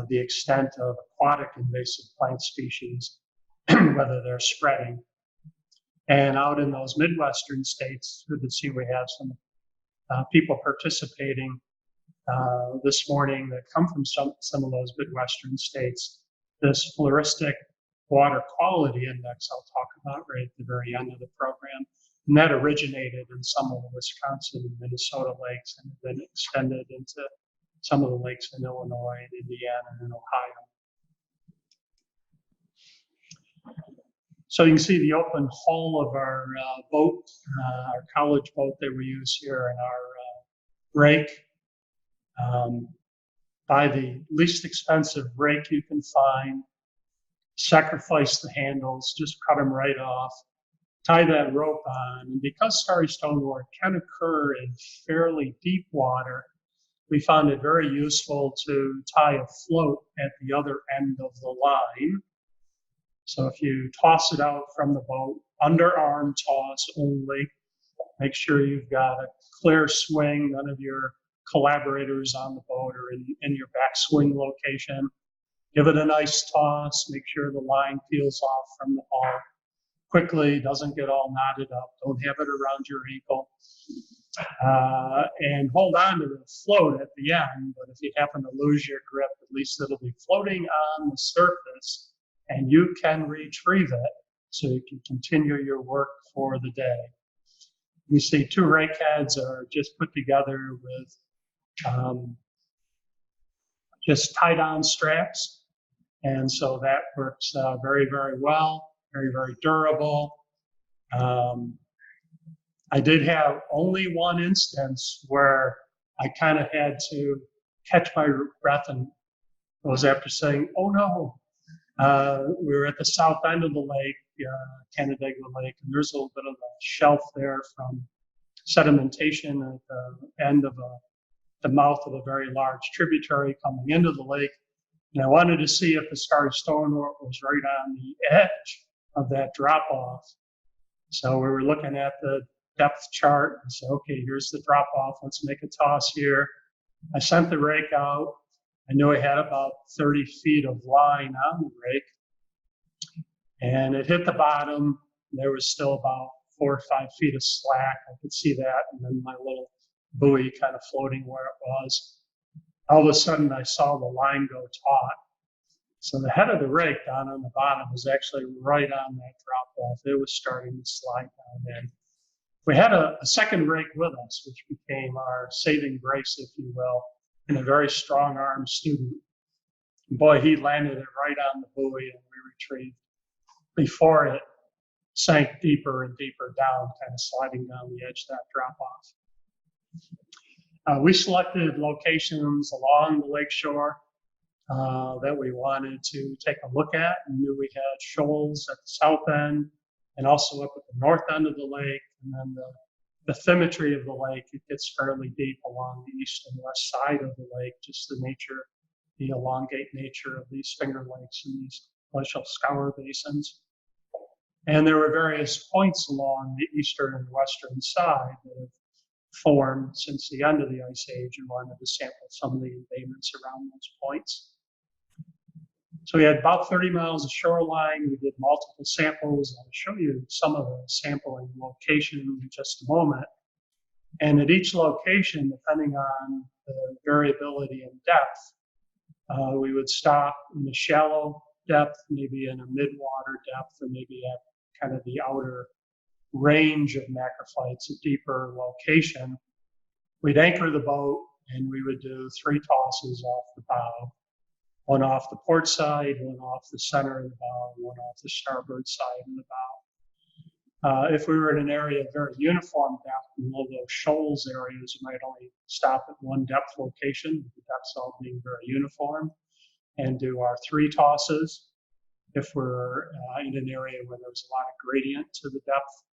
the extent of aquatic invasive plant species, whether they're spreading. And out in those Midwestern states, good to see we have some people participating this morning that come from some of those Midwestern states. This Floristic Water Quality Index I'll talk about right at the very end of the program. And that originated in some of the Wisconsin and Minnesota lakes and then extended into some of the lakes in Illinois and Indiana and Ohio. So you can see the open hull of our boat, our college boat that we use here in our rake. Buy the least expensive rake you can find, sacrifice the handles, just cut them right off, tie that rope on. And because Starry Stonewort can occur in fairly deep water, we found it very useful to tie a float at the other end of the line. So if you toss it out from the boat, underarm toss only, make sure you've got a clear swing, none of your collaborators on the boat or in your backswing location. Give it a nice toss, make sure the line peels off from the hull quickly, doesn't get all knotted up, don't have it around your ankle. And hold on to the float at the end, but if you happen to lose your grip, at least it'll be floating on the surface and you can retrieve it so you can continue your work for the day. You see two rake heads are just put together with just tie-down straps. And so that works very, very well, very, very durable. I did have only one instance where I kind of had to catch my breath, and it was after saying, "Oh no." We were at the south end of the lake, Canandaigua Lake, and there's a little bit of a shelf there from sedimentation at the end of the mouth of a very large tributary coming into the lake. And I wanted to see if the Starry Stonewort was right on the edge of that drop off. So we were looking at the depth chart and said, okay, here's the drop off. Let's make a toss here. I sent the rake out. I knew I had about 30 feet of line on the rake, and it hit the bottom. There was still about 4 or 5 feet of slack. I could see that, and then my little buoy kind of floating where it was. All of a sudden, I saw the line go taut. So the head of the rake down on the bottom was actually right on that drop off. It was starting to slide down in. We had a second rake with us, which became our saving grace, if you will, and a very strong-armed student. Boy, he landed it right on the buoy, and we retrieved before it sank deeper and deeper down, kind of sliding down the edge of that drop-off. We selected locations along the lakeshore that we wanted to take a look at. We knew we had shoals at the south end and also up at the north end of the lake. And then the bathymetry of the lake, it gets fairly deep along the east and west side of the lake, just the nature, the elongate nature of these finger lakes and these glacial scour basins. And there were various points along the eastern and western side that have formed since the end of the Ice Age, and wanted to sample some of the embayments around those points. So we had about 30 miles of shoreline. We did multiple samples. I'll show you some of the sampling location in just a moment. And at each location, depending on the variability in depth, we would stop in a shallow depth, maybe in a mid-water depth, or maybe at kind of the outer range of macrophytes, a deeper location. We'd anchor the boat and we would do 3 tosses off the bow, 1 off the port side, 1 off the center of the bow, 1 off the starboard side of the bow. If we were in an area of very uniform depth, in one of those shoals areas, we might only stop at 1 depth location, with the depths all being very uniform, and do our 3 tosses. If we're in an area where there's a lot of gradient to the depth,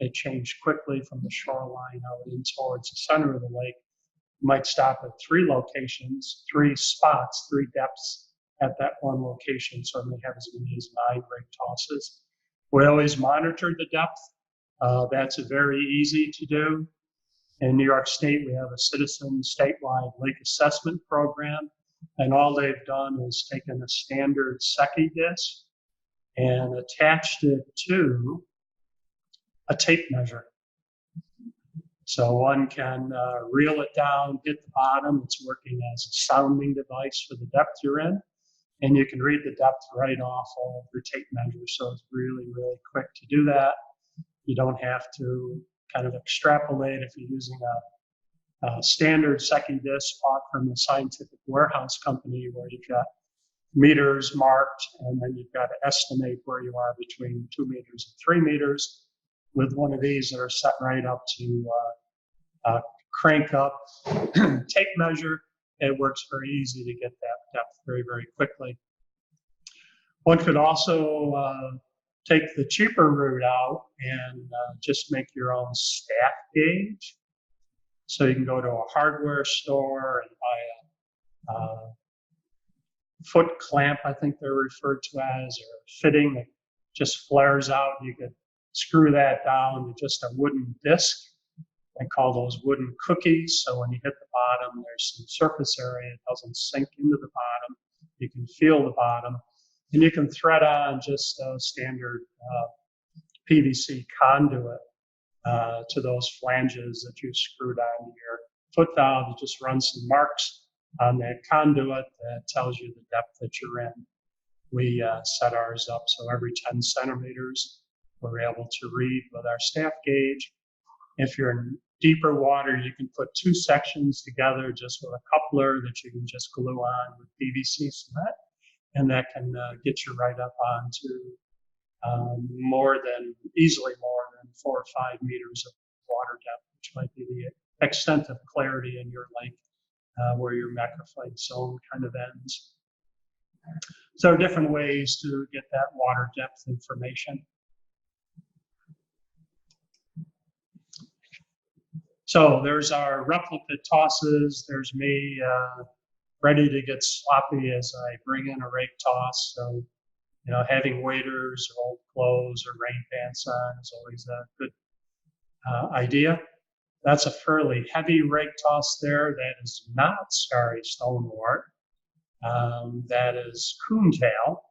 they change quickly from the shoreline out in towards the center of the lake. You might stop at 3 locations, 3 spots, 3 depths at that one location, so it may have as many as 9 rake tosses. We always monitored the depth. That's very easy to do. In New York State, we have a citizen statewide lake assessment program, and all they've done is taken a standard Secchi disc and attached it to a tape measure. So one can reel it down, hit the bottom. It's working as a sounding device for the depth you're in. And you can read the depth right off of the tape measure. So it's really, really quick to do that. You don't have to kind of extrapolate if you're using a standard Secchi disc bought from a scientific warehouse company where you've got meters marked, and then you've got to estimate where you are between 2 meters and 3 meters. With one of these that are set right up to crank up tape measure, it works very easy to get that depth very, very quickly. One could also take the cheaper route out and just make your own staff gauge. So you can go to a hardware store and buy a foot clamp, I think they're referred to as, or fitting that just flares out. You could screw that down to just a wooden disc. I call those wooden cookies. So when you hit the bottom, there's some surface area. It doesn't sink into the bottom. You can feel the bottom. And you can thread on just a standard PVC conduit to those flanges that you screwed on your foot valve. You just run some marks on that conduit that tells you the depth that you're in. We set ours up so every 10 centimeters, we're able to read with our staff gauge. If you're in deeper water, you can put 2 sections together just with a coupler that you can just glue on with PVC cement, and that can get you right up onto easily more than 4 or 5 meters of water depth, which might be the extent of clarity in your lake where your macrophyte zone kind of ends. So there are different ways to get that water depth information. So there's our replicate tosses. There's me ready to get sloppy as I bring in a rake toss. So, you know, having waders or old clothes or rain pants on is always a good idea. That's a fairly heavy rake toss there. That is not Starry Stonewort. That is coontail,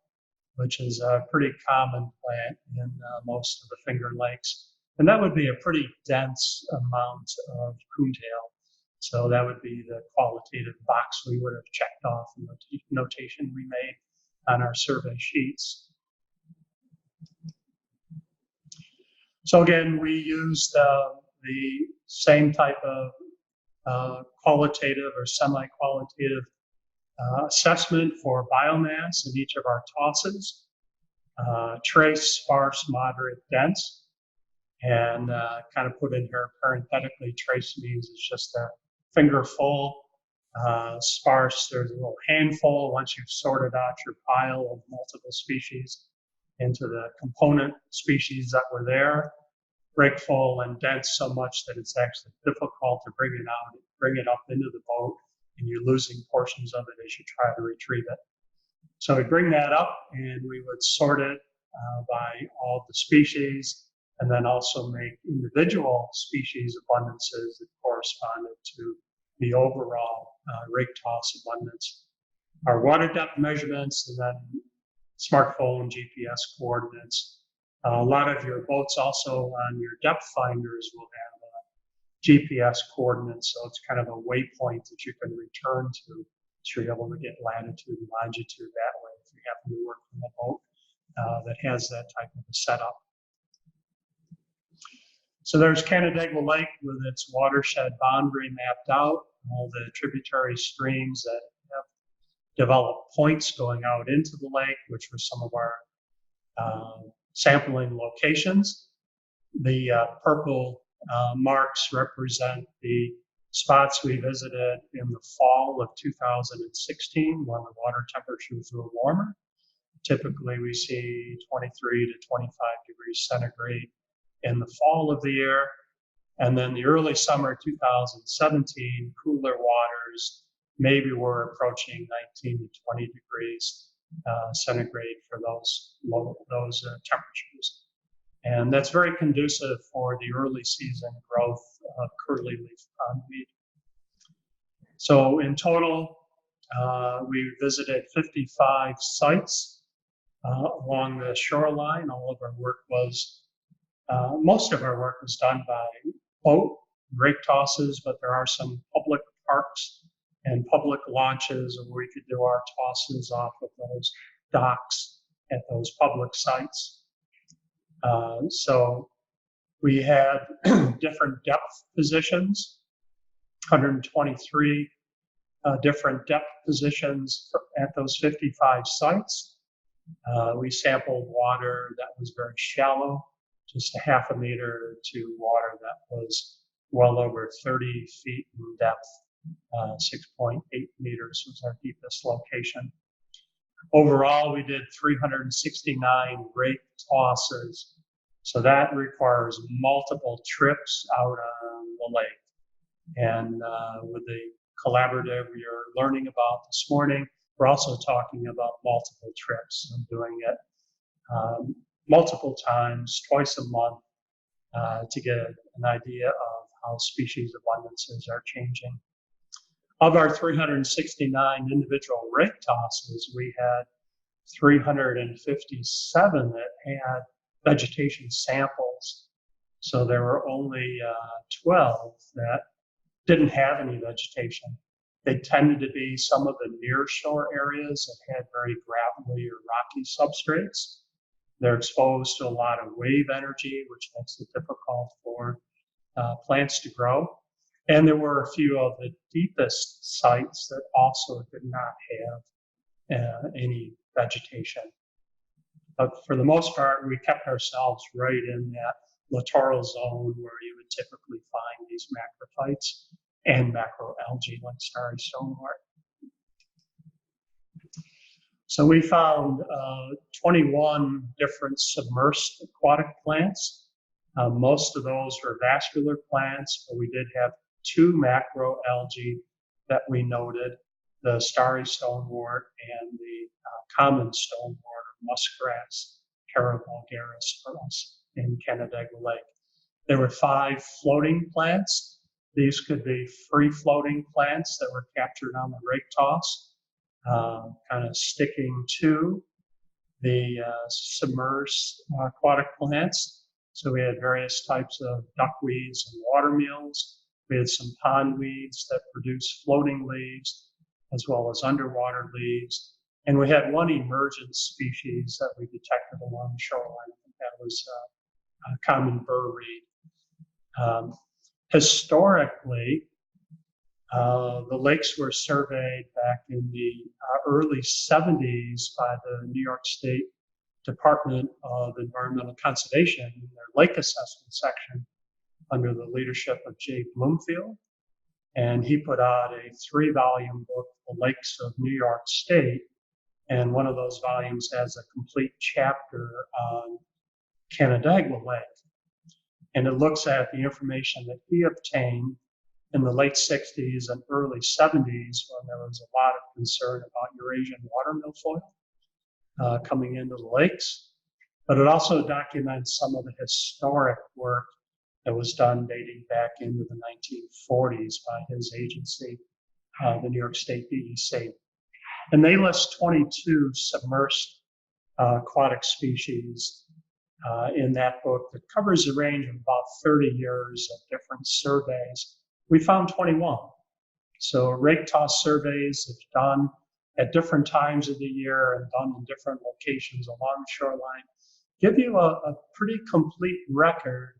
which is a pretty common plant in most of the Finger Lakes. And that would be a pretty dense amount of coontail. So that would be the qualitative box we would have checked off in the notation we made on our survey sheets. So again, we used the same type of qualitative or semi-qualitative assessment for biomass in each of our tosses. Trace, sparse, moderate, dense. And kind of put in here parenthetically, trace means it's just a fingerful. Sparse, there's a little handful once you've sorted out your pile of multiple species into the component species that were there. Rakeful and dense so much that it's actually difficult to bring it up into the boat, and you're losing portions of it as you try to retrieve it. So we bring that up and we would sort it by all the species, and then also make individual species abundances that corresponded to the overall rake toss abundance. Our water depth measurements, and then smartphone GPS coordinates. A lot of your boats also on your depth finders will have GPS coordinates, so it's kind of a waypoint that you can return to, so you're able to get latitude and longitude that way if you happen to work from a boat that has that type of a setup. So there's Canandaigua Lake with its watershed boundary mapped out, all the tributary streams that have developed points going out into the lake, which were some of our sampling locations. The purple marks represent the spots we visited in the fall of 2016 when the water temperatures were warmer. Typically, we see 23 to 25 degrees centigrade in the fall of the year. And then the early summer 2017, cooler waters, maybe we're approaching 19 to 20 degrees centigrade for those temperatures. And that's very conducive for the early season growth of curly-leaf pondweed. So in total, we visited 55 sites along the shoreline. All of our work was, most of our work was done by boat, rake tosses, but there are some public parks and public launches where we could do our tosses off of those docks at those public sites. So we had different depth positions, 123 different depth positions at those 55 sites. We sampled water that was very shallow, just a half a meter, to water that was well over 30 feet in depth. 6.8 meters was our deepest location. Overall, we did 369 rake tosses. So that requires multiple trips out on the lake. And with the collaborative you're learning about this morning, we're also talking about multiple trips and doing it multiple times, twice a month, to get an idea of how species abundances are changing. Of our 369 individual rake tosses, we had 357 that had vegetation samples. So there were only 12 that didn't have any vegetation. They tended to be some of the near shore areas that had very gravelly or rocky substrates. They're exposed to a lot of wave energy, which makes it difficult for plants to grow. And there were a few of the deepest sites that also did not have any vegetation. But for the most part, we kept ourselves right in that littoral zone where you would typically find these macrophytes. and macroalgae like Starry Stonewort. So we found 21 different submersed aquatic plants. Most of those were vascular plants, but we did have 2 macroalgae that we noted, the Starry Stonewort and the common stonewort or muskgrass, Cara vulgaris for us in Canandaigua Lake. There were 5 floating plants. These could be free-floating plants that were captured on the rake toss, kind of sticking to the submerged aquatic plants. So we had various types of duckweeds and watermeals. We had some pondweeds that produce floating leaves, as well as underwater leaves. And we had 1 emergent species that we detected along the shoreline. I think that was a common burr reed. Historically, the lakes were surveyed back in the early 70s by the New York State Department of Environmental Conservation in their lake assessment section under the leadership of Jay Bloomfield. And he put out a 3-volume book, The Lakes of New York State. And one of those volumes has a complete chapter on Canandaigua Lake. And it looks at the information that he obtained in the late 60s and early 70s when there was a lot of concern about Eurasian water milfoil coming into the lakes. But it also documents some of the historic work that was done dating back into the 1940s by his agency, the New York State DEC. And they list 22 submersed aquatic species in that book that covers a range of about 30 years of different surveys. We found 21. So rake toss surveys, if done at different times of the year and done in different locations along the shoreline, give you a pretty complete record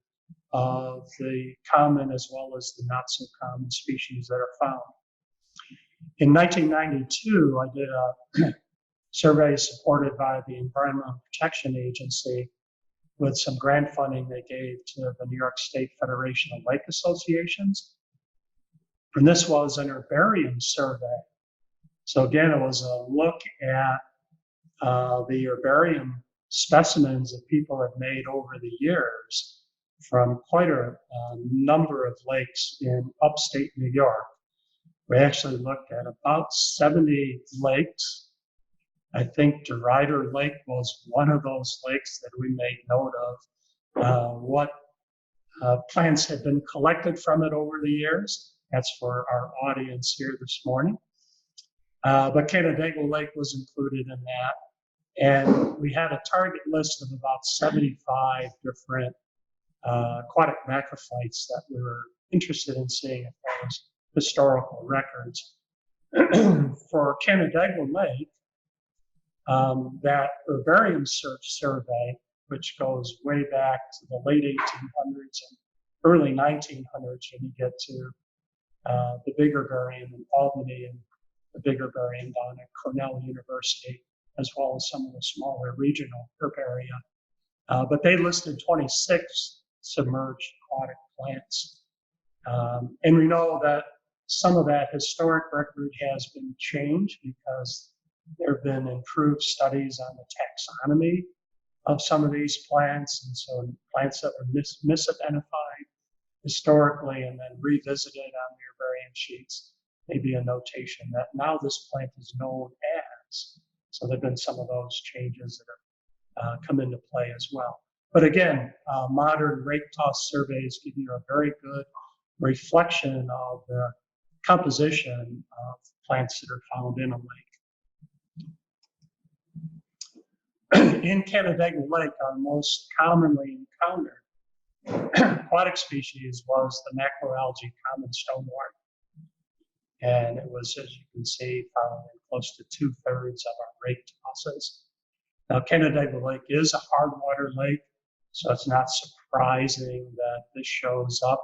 of the common as well as the not so common species that are found. In 1992, I did a survey supported by the Environmental Protection Agency with some grant funding they gave to the New York State Federation of Lake Associations. And this was an herbarium survey. So again, it was a look at the herbarium specimens that people have made over the years from quite a number of lakes in upstate New York. We actually looked at about 70 lakes. I think DeRuyter Lake was one of those lakes that we made note of what plants had been collected from it over the years. That's for our audience here this morning. But Canandaigua Lake was included in that. And we had a target list of about 75 different aquatic macrophytes that we were interested in seeing if there was historical records. For Canandaigua Lake, that herbarium survey, which goes way back to the late 1800s and early 1900s, when you get to the big herbarium in Albany and the big herbarium down at Cornell University, as well as some of the smaller regional herbaria. But they listed 26 submerged aquatic plants. And we know that some of that historic record has been changed because there have been improved studies on the taxonomy of some of these plants. And so plants that were misidentified historically and then revisited on the herbarium sheets, maybe a notation that now this plant is known as. So there have been some of those changes that have come into play as well. But again, modern rake toss surveys give you a very good reflection of the composition of plants that are found in a lake. In Canandaigua Lake, our most commonly encountered aquatic species was the macroalgae common stonewort. And it was, as you can see, found in close to 2/3 of our rake tosses. Now, Canandaigua Lake is a hard water lake, so it's not surprising that this shows up.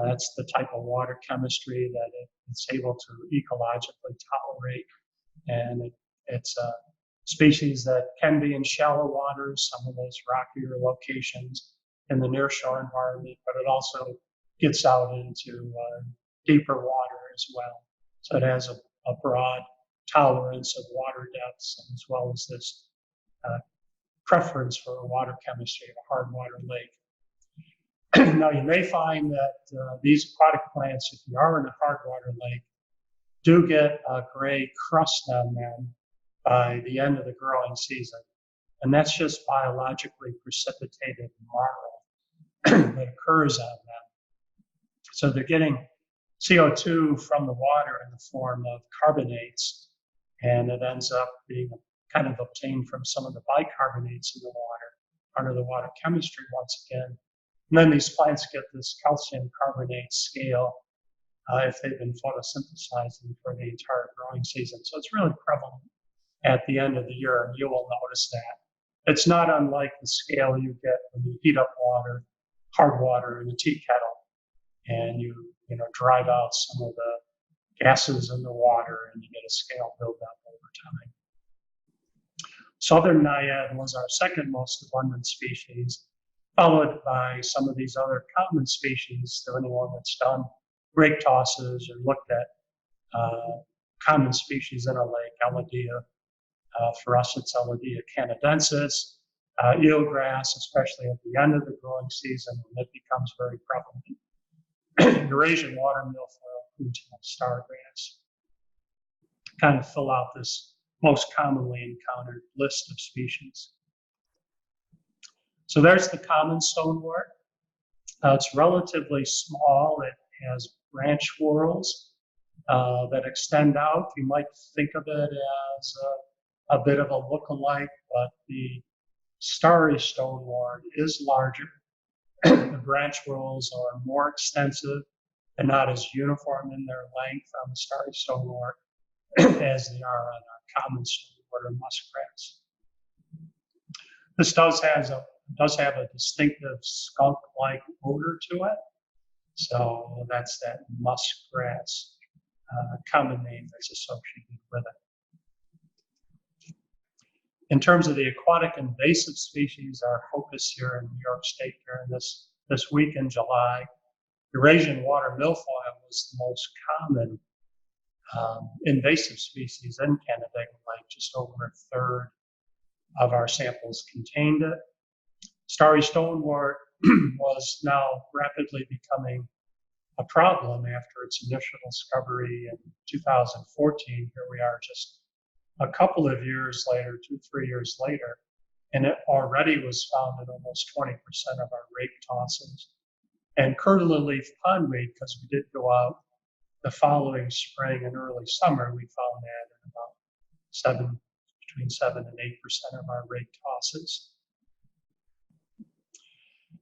That's the type of water chemistry that it's able to ecologically tolerate. And it's a species that can be in shallow waters, some of those rockier locations in the nearshore environment, but it also gets out into deeper water as well. So it has a broad tolerance of water depths, as well as this preference for a water chemistry of a hard water lake. Now, you may find that these aquatic plants, if you are in a hard water lake, do get a gray crust on them by the end of the growing season. And that's just biologically precipitated marl that occurs on them. So they're getting CO2 from the water in the form of carbonates, and it ends up being kind of obtained from some of the bicarbonates in the water, part of the water chemistry once again. And then these plants get this calcium carbonate scale if they've been photosynthesizing for the entire growing season. So it's really prevalent at the end of the year, and you will notice that. It's not unlike the scale you get when you heat up water, hard water in a tea kettle, and you drive out some of the gases in the water, and you get a scale buildup over time. Southern naiad was our second most abundant species, followed by some of these other common species. To anyone that's done rake tosses or looked at common species in a lake, Elodea. For us, it's Elodea canadensis, eelgrass, especially at the end of the growing season when it becomes very prevalent. Eurasian water milfoil, stargrass, kind of fill out this most commonly encountered list of species. So there's the common stonewort. It's relatively small. It has branch whorls that extend out. You might think of it as a bit of a look-alike, but the starry stonewort is larger. The branch whorls are more extensive and not as uniform in their length on the starry stonewort as they are on our common stonewort or muskgrass. This does have a distinctive skunk-like odor to it. So that's that muskgrass common name that's associated with it. In terms of the aquatic invasive species, our focus here in New York State during this week in July, Eurasian water milfoil was the most common invasive species in Canandaigua Lake. Just over a third of our samples contained it. Starry stonewort was now rapidly becoming a problem after its initial discovery in 2014. Here we are just a couple of years later, 2-3 years later, and it already was found in almost 20% of our rake tosses. And curly leaf pondweed, because we did go out the following spring and early summer, we found that in about between 7 and 8% of our rake tosses.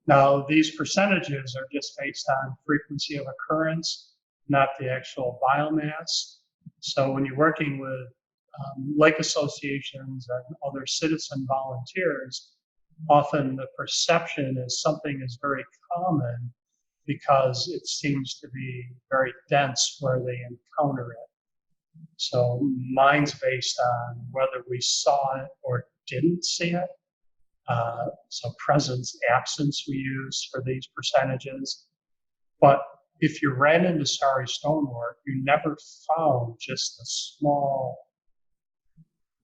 Now, these percentages are just based on frequency of occurrence, not the actual biomass. So when you're working with lake associations and other citizen volunteers, often the perception is something is very common because it seems to be very dense where they encounter it. So mine's based on whether we saw it or didn't see it. So presence, absence we use for these percentages. But if you ran into starry stonewort, you never found just a small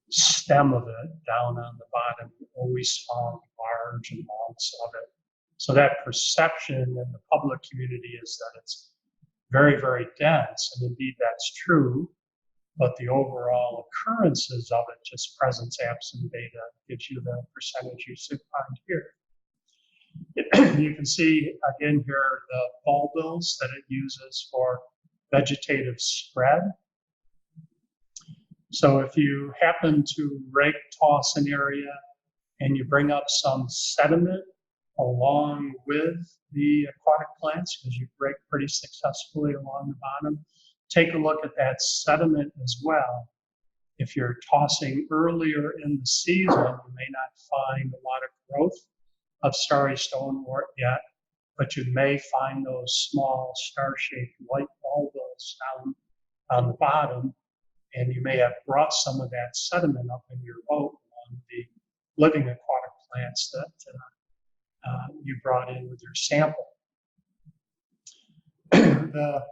stem of it down on the bottom. You always found large amounts of it. So that perception in the public community is that it's very, very dense, and indeed that's true. But the overall occurrences of it, just presence, absent data, gives you the percentage you should find here. You can see again here the bulbils that it uses for vegetative spread. So if you happen to rake toss an area and you bring up some sediment along with the aquatic plants, because you rake pretty successfully along the bottom, take a look at that sediment as well. If you're tossing earlier in the season, you may not find a lot of growth of starry stonewort yet, but you may find those small star-shaped white bulbils down on the bottom, and you may have brought some of that sediment up in your boat along the living aquatic plants that you brought in with your sample. The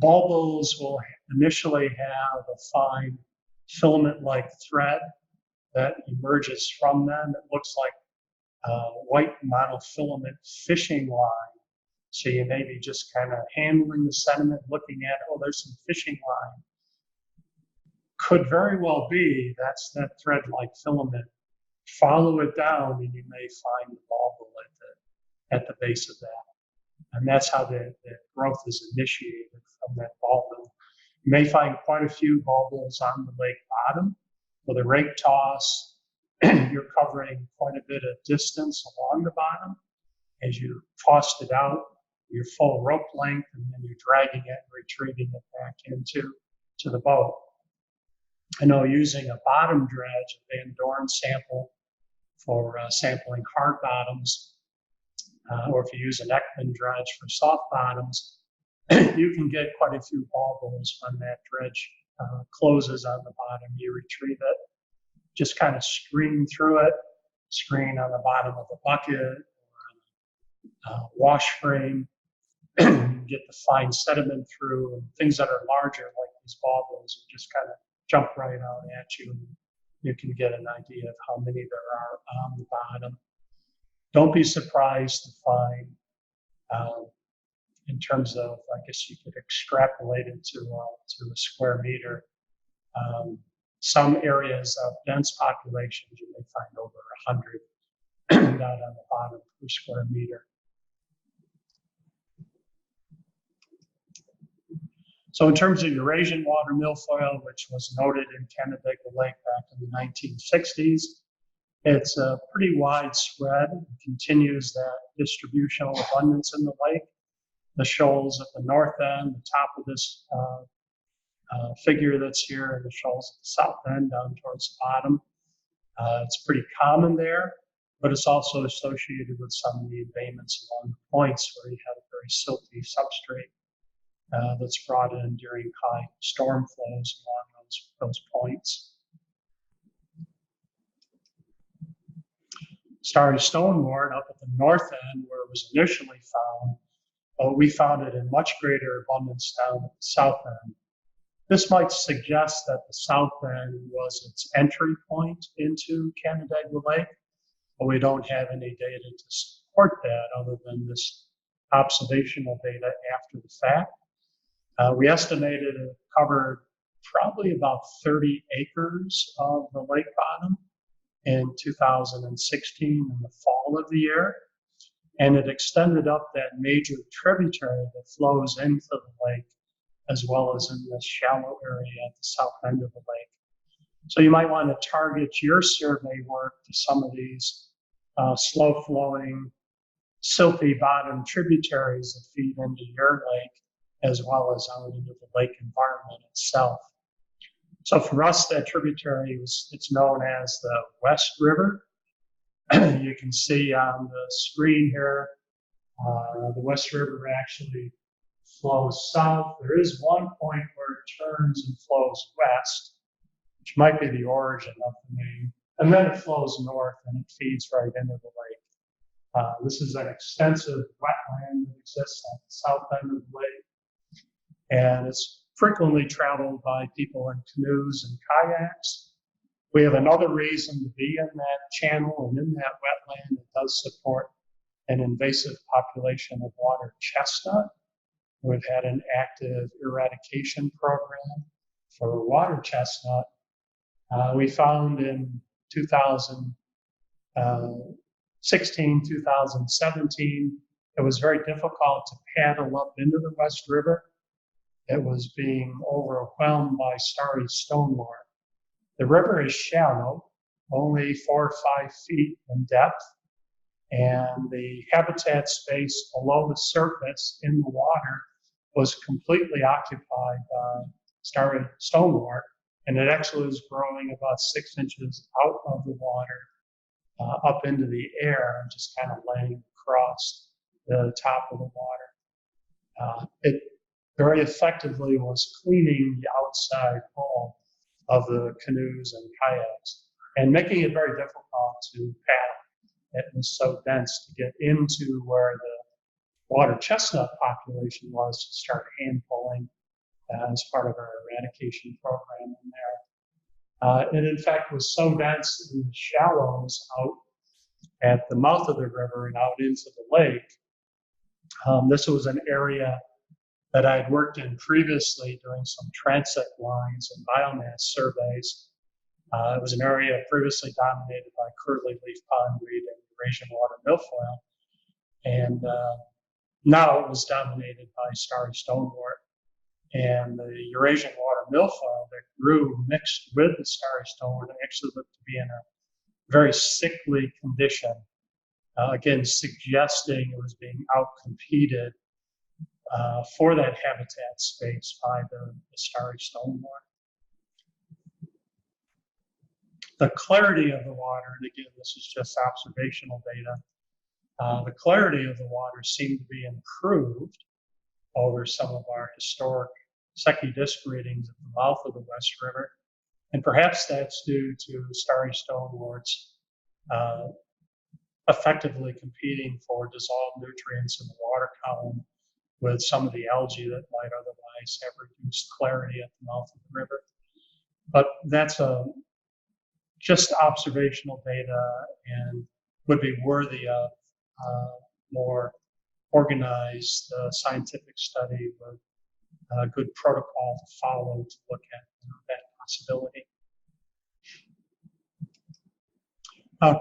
Bulbils will initially have a fine filament-like thread that emerges from them. It looks like white monofilament fishing line. So you may be just kind of handling the sediment, looking at, oh, there's some fishing line. Could very well be that's that thread-like filament. Follow it down and you may find the bulbil at the base of that. And that's how the growth is initiated from that bulbil. You may find quite a few bulbils on the lake bottom. With a rake toss, you're covering quite a bit of distance along the bottom. As you tossed it out, your full rope length, and then you're dragging it and retrieving it back into the boat. I know using a bottom dredge, a Van Dorn sample for sampling hard bottoms, or if you use an Ekman dredge for soft bottoms, you can get quite a few bulbils when that dredge closes on the bottom. You retrieve it, just kind of screen through it, screen on the bottom of a bucket or a wash frame, get the fine sediment through, and things that are larger like these bulbils just kind of jump right out at you. And you can get an idea of how many there are on the bottom. Don't be surprised to find, in terms of, I guess you could extrapolate it to a square meter. Some areas of dense populations, you may find over 100 down on the bottom per square meter. So in terms of Eurasian water milfoil, which was noted in Canandaigua Lake back in the 1960s, it's pretty widespread. It continues that distributional abundance in the lake. The shoals at the north end, the top of this figure that's here, and the shoals at the south end down towards the bottom. It's pretty common there, but it's also associated with some of the embayments along the points where you have a very silty substrate that's brought in during high storm flows along those points. Starry Stonewort up at the north end, where it was initially found, we found it in much greater abundance down at the south end. This might suggest that the south end was its entry point into Canandaigua Lake, but we don't have any data to support that other than this observational data after the fact. We estimated it covered probably about 30 acres of the lake bottom in 2016 in the fall of the year. And it extended up that major tributary that flows into the lake, as well as in the shallow area at the south end of the lake. So you might want to target your survey work to some of these slow-flowing, silty bottom tributaries that feed into your lake, as well as out into the lake environment itself. So for us, that tributary it's known as the West River. You can see on the screen here, the West River actually flows south. There is one point where it turns and flows west, which might be the origin of the name. And then it flows north and it feeds right into the lake. This is an extensive wetland that exists on the south end of the lake. And it's frequently traveled by people in canoes and kayaks. We have another reason to be in that channel and in that wetland. It does support an invasive population of water chestnut. We've had an active eradication program for water chestnut. We found in 2016, 2017, it was very difficult to paddle up into the West River. It was being overwhelmed by Starry Stonewort. The river is shallow, only 4 or 5 feet in depth, and the habitat space below the surface in the water was completely occupied by Starry Stonewort, and it actually was growing about 6 inches out of the water, up into the air, and just kind of laying across the top of the water. It very effectively was cleaning the outside hull of the canoes and kayaks and making it very difficult to paddle. It was so dense to get into where the water chestnut population was to start hand pulling as part of our eradication program in there. It in fact was so dense in the shallows out at the mouth of the river and out into the lake. This was an area that I had worked in previously doing some transect lines and biomass surveys. It was an area previously dominated by curly leaf pondweed and Eurasian water milfoil. And now it was dominated by Starry Stonewort. And the Eurasian water milfoil that grew mixed with the Starry Stonewort actually looked to be in a very sickly condition, again, suggesting it was being outcompeted for that habitat space by the Starry Stonewort. The clarity of the water, and again, this is just observational data, the clarity of the water seemed to be improved over some of our historic Secchi disc readings at the mouth of the West River. And perhaps that's due to Starry Stoneworts effectively competing for dissolved nutrients in the water column with some of the algae that might otherwise have reduced clarity at the mouth of the river. But that's just observational data and would be worthy of more organized scientific study with a good protocol to follow to look at that possibility.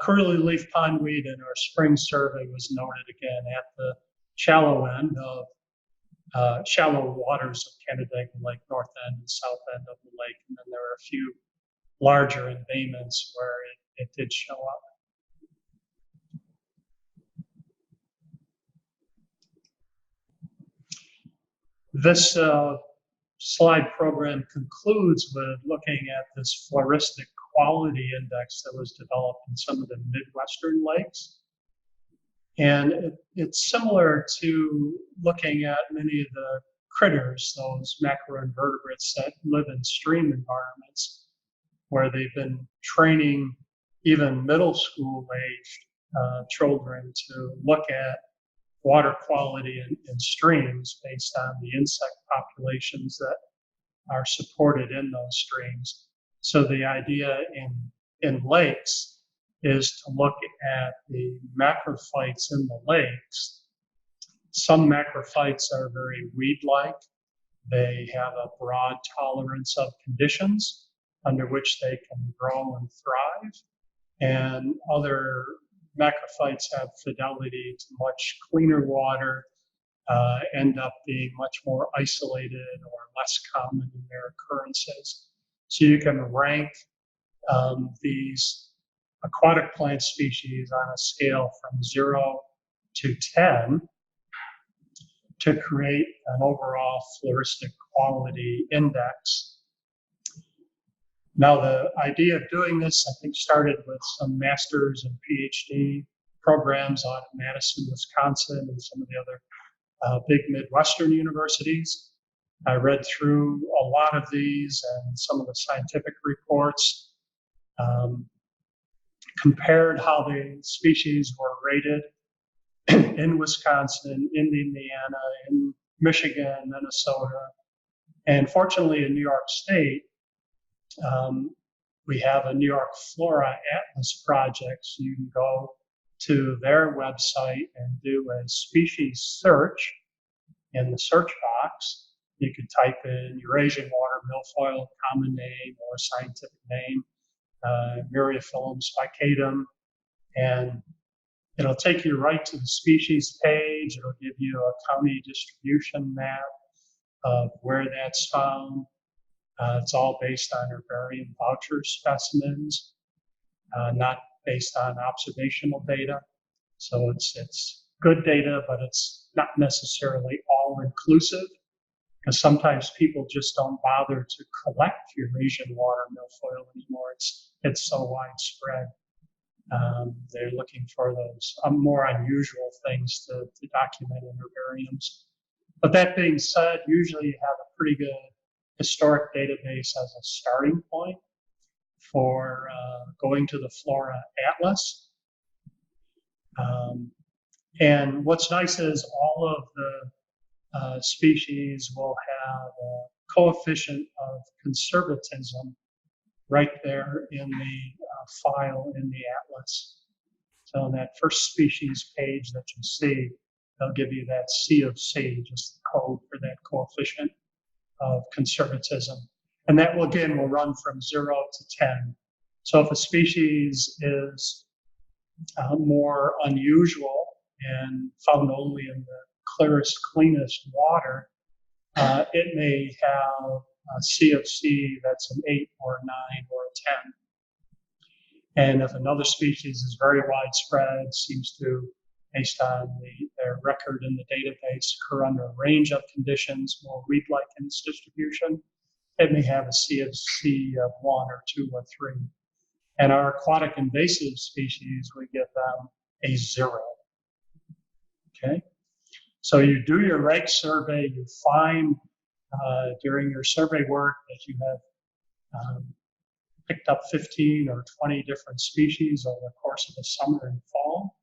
Curly leaf pondweed in our spring survey was noted again at the shallow end of shallow waters of Canandaigua Lake, north end and south end of the lake. And then there are a few larger embayments where it did show up. This slide program concludes with looking at this Floristic quality index that was developed in some of the Midwestern lakes. And it's similar to looking at many of the critters, those macroinvertebrates that live in stream environments, where they've been training even middle school aged children to look at water quality in streams based on the insect populations that are supported in those streams. So the idea in lakes is to look at the macrophytes in the lakes. Some macrophytes are very weed-like. They have a broad tolerance of conditions under which they can grow and thrive. And other macrophytes have fidelity to much cleaner water, end up being much more isolated or less common in their occurrences. So you can rank these aquatic plant species on a scale from 0 to 10 to create an overall floristic quality index. Now, the idea of doing this, I think, started with some master's and PhD programs out of Madison, Wisconsin, and some of the other big Midwestern universities. I read through a lot of these and some of the scientific reports, compared how the species were rated in Wisconsin, in Indiana, in Michigan, Minnesota, and fortunately in New York State, we have a New York Flora Atlas project. So you can go to their website and do a species search in the search box. You could type in Eurasian water milfoil, common name or scientific name, Myriophyllum spicatum, and it'll take you right to the species page. It'll give you a county distribution map of where that's found. It's all based on herbarium voucher specimens, not based on observational data. So it's good data, but it's not necessarily all inclusive, because sometimes people just don't bother to collect Eurasian water milfoil anymore. It's so widespread. They're looking for those more unusual things to document in herbariums. But that being said, usually you have a pretty good historic database as a starting point for going to the Flora Atlas. And what's nice is all of the species will have a coefficient of conservatism right there in the file in the atlas. So on that first species page that you see, they'll give you that C of C, just the code for that coefficient of conservatism. And that will, again, will run from 0 to 10. So if a species is more unusual and found only in the clearest, cleanest water, it may have a C of C that's an 8 or a 9 or a 10. And if another species is very widespread, seems to, based on their record in the database, occur under a range of conditions, more weed-like in its distribution, it may have a C of C of 1 or 2 or 3. And our aquatic invasive species, we give them a 0. Okay? So you do your lake survey, you find during your survey work that you have picked up 15 or 20 different species over the course of the summer and fall,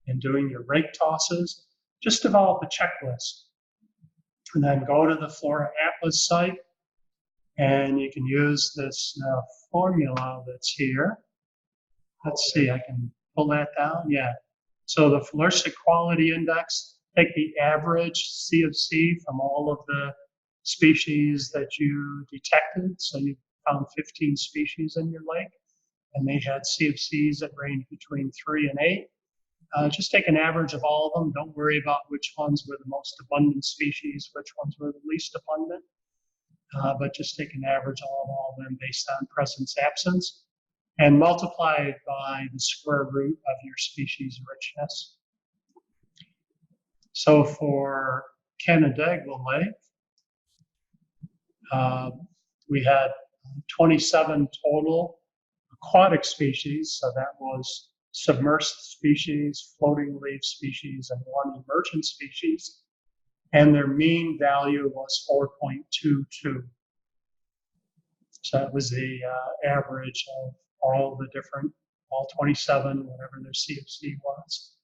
and doing your rake tosses. Just develop a checklist. And then go to the Flora Atlas site, and you can use this formula that's here. Let's see, I can pull that down. Yeah. So the Floristic Quality Index, take the average C of C from all of the species that you detected. So you found 15 species in your lake, and they had C of Cs that range between 3 and 8. Just take an average of all of them. Don't worry about which ones were the most abundant species, which ones were the least abundant, but just take an average of all of them based on presence, absence, and multiply it by the square root of your species richness. So for Canandaigua Lake, we had 27 total aquatic species, so that was submersed species, floating leaf species, and 1 emergent species, and their mean value was 4.22. So that was the average of all 27, whatever their C of C was.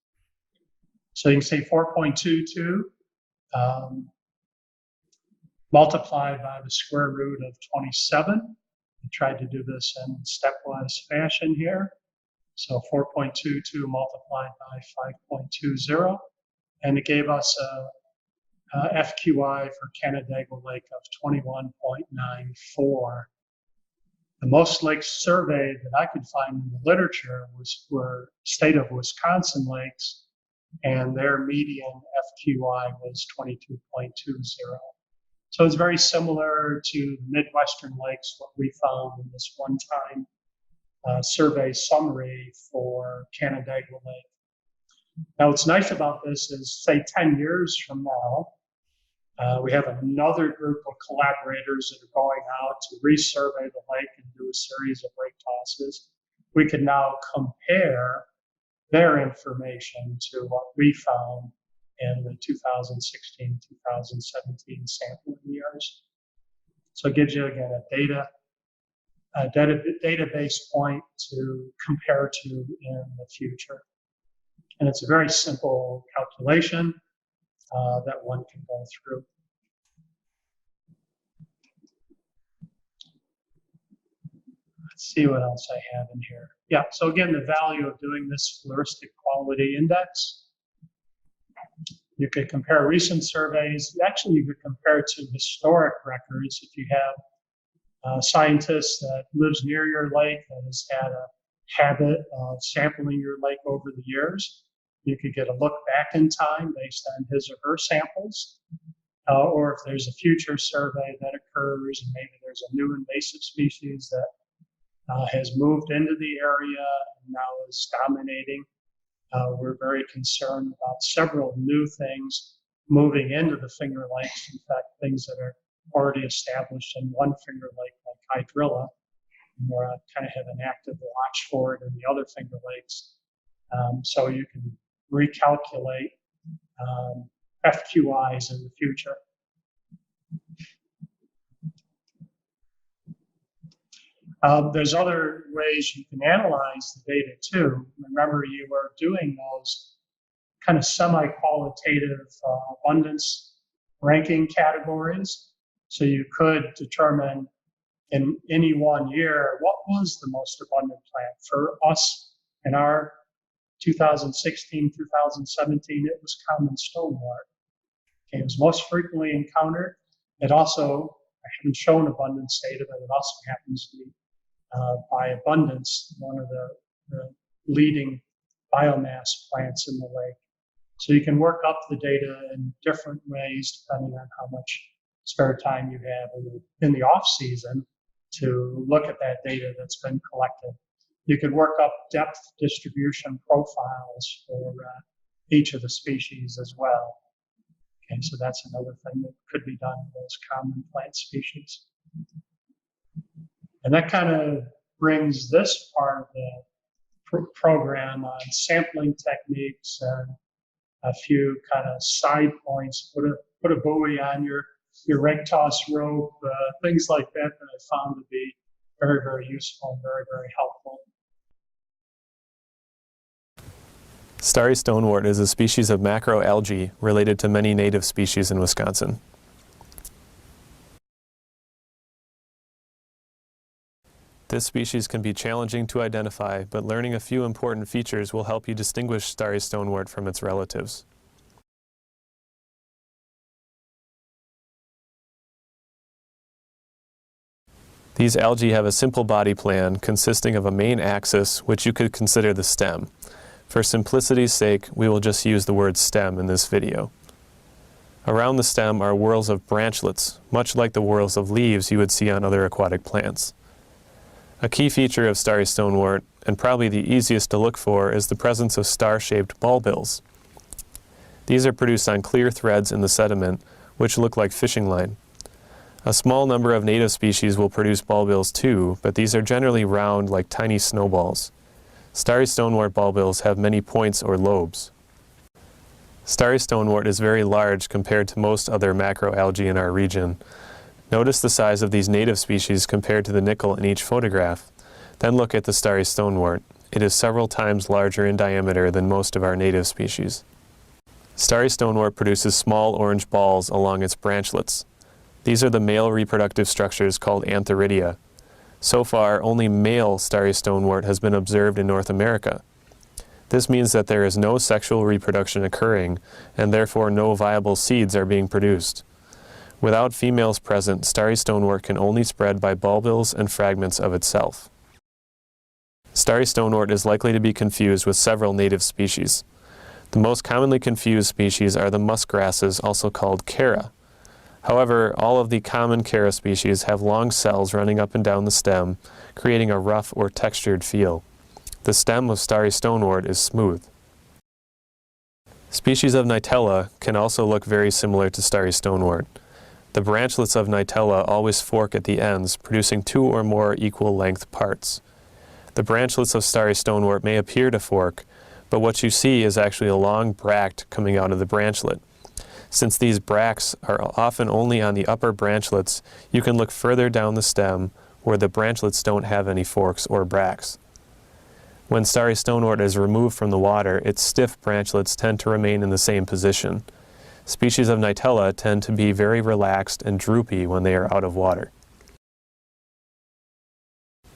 So you can say 4.22 multiplied by the square root of 27. I tried to do this in stepwise fashion here. So 4.22 multiplied by 5.20, and it gave us a FQI for Canandaigua Lake of 21.94. The most lakes surveyed that I could find in the literature were state of Wisconsin lakes, and their median FQI was 22.20. So it's very similar to the Midwestern lakes, what we found in this one-time survey summary for Canandaigua Lake. Now, what's nice about this is, say, 10 years from now, we have another group of collaborators that are going out to resurvey the lake and do a series of rake tosses. We can now compare their information to what we found in the 2016-2017 sampling years. So it gives you, again, a database point to compare to in the future. And it's a very simple calculation that one can go through. Let's see what else I have in here. Yeah, so again, the value of doing this Floristic Quality Index. You could compare recent surveys. Actually, you could compare to historic records. If you have a scientist that lives near your lake that has had a habit of sampling your lake over the years, you could get a look back in time based on his or her samples. Or if there's a future survey that occurs and maybe there's a new invasive species that has moved into the area and now is dominating. We're very concerned about several new things moving into the Finger Lakes. In fact, things that are already established in one Finger Lake, like hydrilla. And we're kind of have an active watch for it in the other Finger Lakes. So you can recalculate FQIs in the future. There's other ways you can analyze the data too. Remember, you were doing those kind of semi-qualitative abundance ranking categories. So you could determine in any one year what was the most abundant plant. For us in our 2016, 2017, it was common stonewort. Okay, it was most frequently encountered. It also, I haven't shown abundance data, but it also happens to be, by abundance, one of the leading biomass plants in the lake. So you can work up the data in different ways depending on how much spare time you have in the off season to look at that data that's been collected. You could work up depth distribution profiles for each of the species as well. Okay, so that's another thing that could be done with those common plant species. And that kind of brings this part of the program on sampling techniques and a few kind of side points. Put a buoy on your reg toss rope, things like that I found to be very, very useful and very, very helpful. Starry Stonewort is a species of macroalgae related to many native species in Wisconsin. This species can be challenging to identify, but learning a few important features will help you distinguish Starry Stonewort from its relatives. These algae have a simple body plan consisting of a main axis, which you could consider the stem. For simplicity's sake, we will just use the word stem in this video. Around the stem are whorls of branchlets, much like the whorls of leaves you would see on other aquatic plants. A key feature of Starry Stonewort, and probably the easiest to look for, is the presence of star-shaped bulbils. These are produced on clear threads in the sediment, which look like fishing line. A small number of native species will produce bulbils too, but these are generally round like tiny snowballs. Starry Stonewort bulbils have many points or lobes. Starry Stonewort is very large compared to most other macroalgae in our region. Notice the size of these native species compared to the nickel in each photograph. Then look at the Starry Stonewort. It is several times larger in diameter than most of our native species. Starry Stonewort produces small orange balls along its branchlets. These are the male reproductive structures called antheridia. So far, only male Starry Stonewort has been observed in North America. This means that there is no sexual reproduction occurring, and therefore no viable seeds are being produced. Without females present, Starry Stonewort can only spread by bulbils and fragments of itself. Starry Stonewort is likely to be confused with several native species. The most commonly confused species are the muskgrasses, also called chara. However, all of the common chara species have long cells running up and down the stem, creating a rough or textured feel. The stem of Starry Stonewort is smooth. Species of Nitella can also look very similar to Starry Stonewort. The branchlets of Nitella always fork at the ends, producing 2 or more equal length parts. The branchlets of Starry Stonewort may appear to fork, but what you see is actually a long bract coming out of the branchlet. Since these bracts are often only on the upper branchlets, you can look further down the stem where the branchlets don't have any forks or bracts. When Starry Stonewort is removed from the water, its stiff branchlets tend to remain in the same position. Species of Nitella tend to be very relaxed and droopy when they are out of water.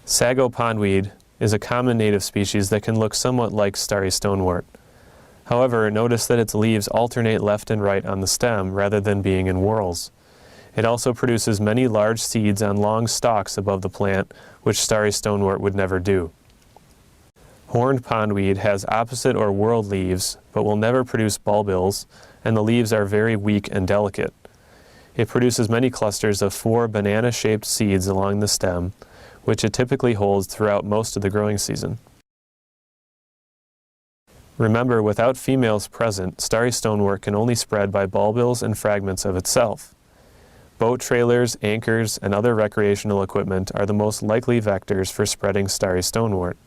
Sago pondweed is a common native species that can look somewhat like Starry Stonewort. However, notice that its leaves alternate left and right on the stem rather than being in whorls. It also produces many large seeds on long stalks above the plant, which Starry Stonewort would never do. Horned pondweed has opposite or whorled leaves, but will never produce bulbils, and the leaves are very weak and delicate. It produces many clusters of 4 banana-shaped seeds along the stem, which it typically holds throughout most of the growing season. Remember, without females present, Starry Stonewort can only spread by bulbils and fragments of itself. Boat trailers, anchors, and other recreational equipment are the most likely vectors for spreading Starry Stonewort.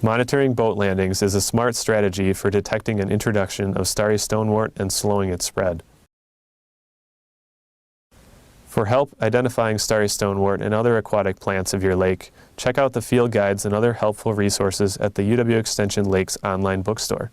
Monitoring boat landings is a smart strategy for detecting an introduction of Starry Stonewort and slowing its spread. For help identifying Starry Stonewort and other aquatic plants of your lake, check out the field guides and other helpful resources at the UW Extension Lakes online bookstore.